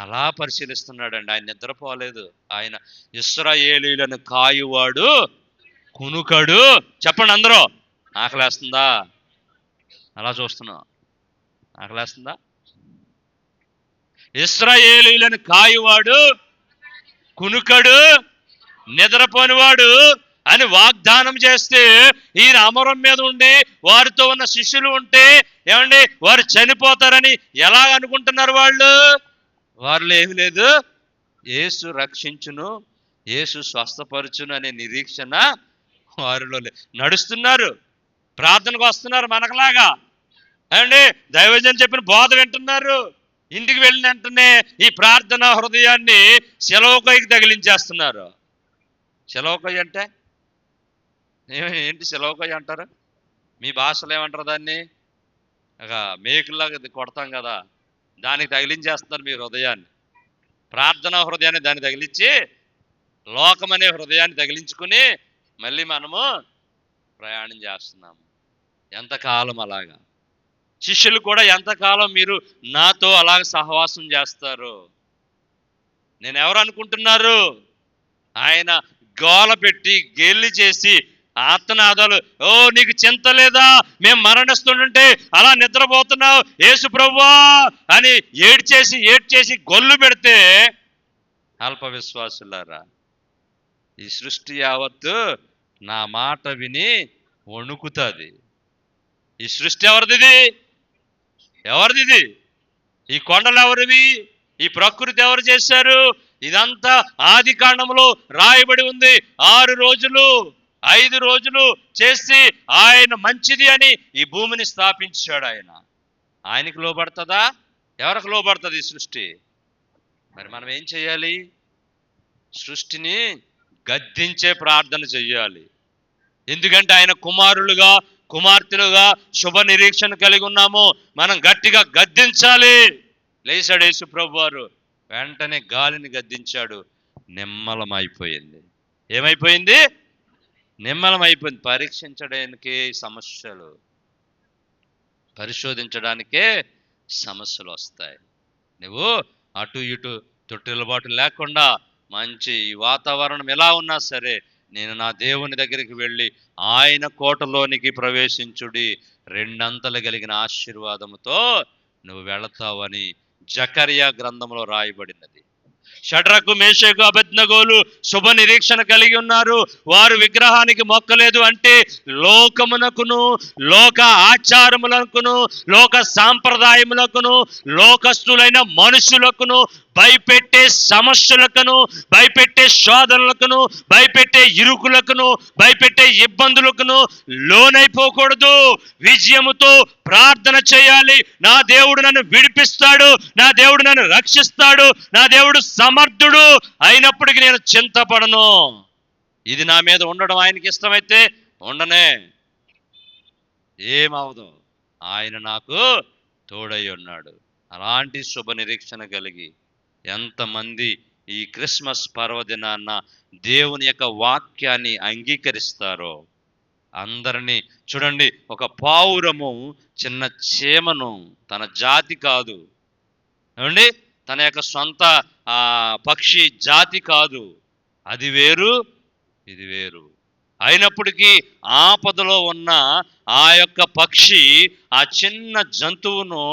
అలా పరిశీలిస్తున్నాడండి. ఆయన నిద్రపోలేదు. ఆయన ఇశ్రాయేలీయులను కాయువాడు కునుకడు. చెప్పండి అందరూ, ఆకలేస్తుందా? అలా చూస్తున్నాం. ఆకలేస్తుందా? ఇశ్రాయేలీయులను కాయువాడు కునుకడు, నిద్రపోనివాడు అని వాగ్దానం చేస్తే ఈయన అమరం మీద ఉండి వారితో ఉన్న శిష్యులు ఉంటే ఏమండి వారు చనిపోతారని ఎలా అనుకుంటున్నారు వాళ్ళు? వారిలో ఏమి లేదు, యేసు రక్షించును, యేసు స్వస్థపరచును అనే నిరీక్షణ వారిలో నడుస్తున్నారు. ప్రార్థనకు వస్తున్నారు మనకులాగా. ఏమండి దైవజన్ చెప్పిన బోధ వింటున్నారు. ఇంటికి వెళ్ళిన వెంటనే ఈ ప్రార్థన హృదయాన్ని సెలవుకైకి తగిలించేస్తున్నారు. సెలవుకై అంటే ఏంటి? సెలవుకై అంటారు, మీ భాషలో ఏమంటారు దాన్ని? మేకుల్లాగా కొడతాం కదా, దానికి తగిలించేస్తున్నారు మీ హృదయాన్ని. ప్రార్థనా హృదయాన్ని దాన్ని తగిలించి లోకమనే హృదయాన్ని తగిలించుకుని మళ్ళీ మనము ప్రయాణం చేస్తున్నాము. ఎంతకాలం అలాగా? శిష్యులు కూడా ఎంతకాలం మీరు నాతో అలాగ సహవాసం చేస్తారు? నేను ఎవరు అనుకుంటున్నారు? ఆయన గోల పెట్టి గేలి చేసి ఆర్తనాదాలు, ఓ నీకు చింత లేదా, మేము మరణిస్తుంటే అలా నిద్రపోతున్నావు యేసు ప్రభువా అని ఏడ్చేసి గొల్లు పెడితే, అల్ప విశ్వాసులారా, ఈ సృష్టి యావత్తు నా మాట విని వణుకుతుంది. ఈ సృష్టి ఎవరిది? ఎవరిది? ఈ కొండలు ఎవరివి? ఈ ప్రకృతి ఎవరు చేశారు? ఇదంతా ఆది కాండంలో రాయబడి ఉంది. 6 రోజులు 5 రోజులు చేసి ఆయన మంచిది అని ఈ భూమిని స్థాపించాడు. ఆయనకి లోబడుతుందా? ఎవరికి లోబడుతుంది ఈ సృష్టి? మరి మనం ఏం చేయాలి? సృష్టిని గద్దించే ప్రార్థన చెయ్యాలి. ఎందుకంటే ఆయన కుమారులుగా కుమార్తెలుగా శుభ నిరీక్షణ కలిగి ఉన్నాము. మనం గట్టిగా గద్దించాలి. లేచాడు యేసు ప్రభు వారు, వెంటనే గాలిని గద్దించాడు, నిమ్మలమైపోయింది. ఏమైపోయింది? నిమ్మలమైపోయింది. పరీక్షించడానికే సమస్యలు, పరిశోధించడానికే సమస్యలు వస్తాయి. నువ్వు అటు ఇటు తొట్టిలబాటు లేకుండా మంచి వాతావరణం ఎలా ఉన్నా సరే, నేను నా దేవుని దగ్గరికి వెళ్ళి ఆయన కోటలోనికి ప్రవేశించుడి, 2 అంతలు కలిగిన ఆశీర్వాదముతో నువ్వు వెళతావని జకర్యా గ్రంథంలో రాయబడినది. షడ్రకు మేషకు అబేద్నెగోలు శుభ నిరీక్షణ కలిగి ఉన్నారు. వారు విగ్రహానికి మొక్కలేదు అంటే లోకమునకును లోక ఆచారములకును లోక సాంప్రదాయములకును లోకస్తులైన మనుషులకును భయపెట్టే సమస్యలకును భయపెట్టే శోధనలకును భయపెట్టే ఇరుకులకును భయపెట్టే ఇబ్బందులకును లోనైపోకూడదు. విజయముతో ప్రార్థన చేయాలి. నా దేవుడు నన్ను విడిపిస్తాడు, నా దేవుడు నన్ను రక్షిస్తాడు, నా దేవుడు సమర్థుడు అయినప్పటికీ నేను చింతపడను. ఇది నా మీద ఉండడం ఆయనకి ఇష్టమైతే ఉండనే, ఏమవదు, ఆయన నాకు తోడై ఉన్నాడు. అలాంటి శుభ నిరీక్షణ కలిగి ఎంతమంది ఈ క్రిస్మస్ పర్వదినాన్న దేవుని యొక్క వాక్యాన్ని అంగీకరిస్తారో అందరినీ చూడండి. ఒక పావురము చిన్న చీమను, తన జాతి కాదు ఏమండి, తన యొక్క సొంత పక్షి జాతి కాదు, అది వేరు ఇది వేరు. అయినప్పటికీ ఆపదలో ఉన్న ఆ యొక్క పక్షి ఆ చిన్న జంతువును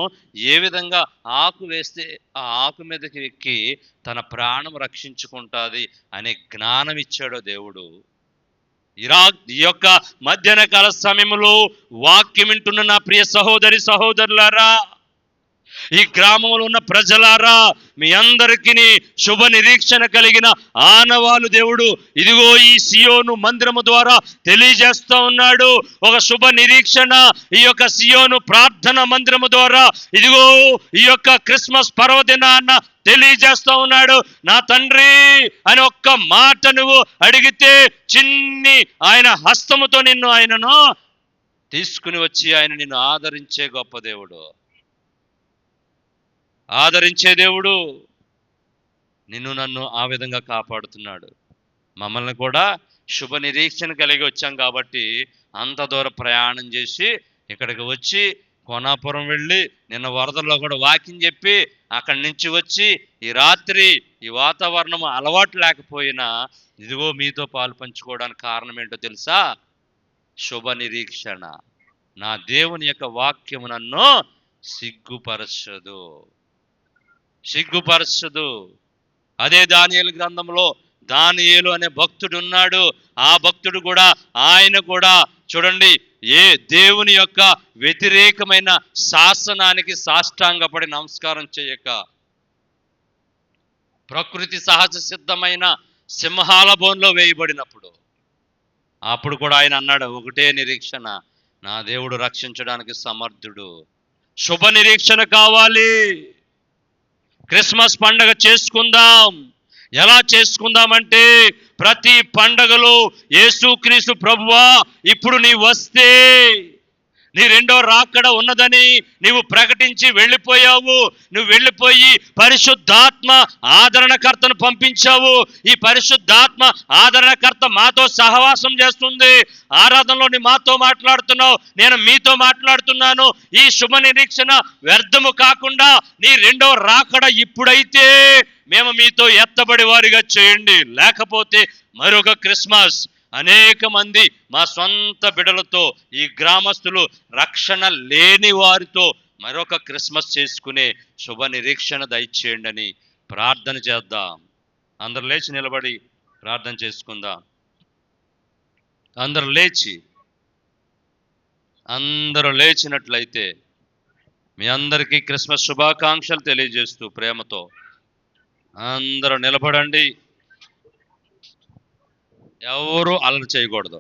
ఏ విధంగా ఆకు వేస్తే ఆ ఆకు మీదకి ఎక్కి తన ప్రాణం రక్షించుకుంటుంది అనే జ్ఞానం ఇచ్చాడో దేవుడు. ఈ యొక్క మధ్యాహ్న కాల సమయంలో వాక్యం వింటున్న నా ప్రియ సహోదరి సహోదరులారా, ఈ గ్రామంలో ఉన్న ప్రజలారా, మీ అందరికీ శుభ నిరీక్షణ కలిగిన ఆనవాలు దేవుడు ఇదిగో ఈ సియోను మందిరము ద్వారా తెలియజేస్తూ ఉన్నాడు. ఒక శుభ నిరీక్షణ ఈ యొక్క సియోను ప్రార్థన మందిరము ద్వారా ఇదిగో ఈ యొక్క క్రిస్మస్ పర్వదినాన్న తెలియజేస్తూ ఉన్నాడు. నా తండ్రి అని ఒక్క మాట నువ్వు అడిగితే చిన్ని ఆయన హస్తముతో ఆయనను తీసుకుని వచ్చి ఆయన నిన్ను ఆదరించే గొప్ప దేవుడు, ఆదరించే దేవుడు. నిన్ను నన్ను ఆ విధంగా కాపాడుతున్నాడు. మమ్మల్ని కూడా శుభ నిరీక్షణ కలిగి వచ్చాం కాబట్టి అంత దూరం ప్రయాణం చేసి ఇక్కడికి వచ్చి కోనాపురం వెళ్ళి నిన్న వరదల్లో కూడా వాకింగ్ చెప్పి అక్కడి నుంచి వచ్చి ఈ రాత్రి ఈ వాతావరణం అలవాటు లేకపోయినా ఇదిగో మీతో పాలు పంచుకోవడానికి కారణం ఏంటో తెలుసా? శుభ నిరీక్షణ. నా దేవుని యొక్క వాక్యము నన్ను సిగ్గుపరచదు, సిగ్గుపరచదు. అదే దానియేలు గ్రంథంలో దానియేలు అనే భక్తుడు ఉన్నాడు. ఆ భక్తుడు కూడా ఆయన కూడా చూడండి, ఏ దేవుని యొక్క వ్యతిరేకమైన శాసనానికి సాష్టాంగపడి నమస్కారం చేయక ప్రకృతి సహజ సిద్ధమైన సింహాల బోన్లో వేయబడినప్పుడు అప్పుడు కూడా ఆయన అన్నాడు, ఒకటే నిరీక్షణ, నా దేవుడు రక్షించడానికి సమర్థుడు. శుభ నిరీక్షణ కావాలి. క్రిస్మస్ పండగ చేసుకుందాం. ఎలా చేసుకుందామంటే ప్రతి పండగలో యేసుక్రీస్తు ప్రభువా ఇప్పుడు నీ వస్తే నీ రెండో రాకడ ఉన్నదని నీవు ప్రకటించి వెళ్ళిపోయావు. నువ్వు వెళ్ళిపోయి పరిశుద్ధాత్మ ఆదరణకర్తను పంపించావు. ఈ పరిశుద్ధాత్మ ఆదరణకర్త మాతో సహవాసం చేస్తుంది. ఆరాధనలో నీ మాతో మాట్లాడుతున్నావు, నేను మీతో మాట్లాడుతున్నాను. ఈ శుభ నిరీక్షణ వ్యర్థము కాకుండా నీ రెండో రాకడ ఇప్పుడైతే మేము మీతో ఎత్తబడి వారిగా చేయండి. లేకపోతే మరొక క్రిస్మస్ అనేక మంది మా సొంత బిడ్డలతో, ఈ గ్రామస్తులు రక్షణ లేని వారితో మరొక క్రిస్మస్ చేసుకునే శుభ నిరీక్షణ దయచేయండి అని ప్రార్థన చేద్దాం. అందరు లేచి నిలబడి ప్రార్థన చేసుకుందాం. అందరూ లేచినట్లయితే మీ అందరికీ క్రిస్మస్ శుభాకాంక్షలు తెలియజేస్తూ ప్రేమతో అందరూ నిలబడండి. ఎవరు అల్లరి చేయకూడదు.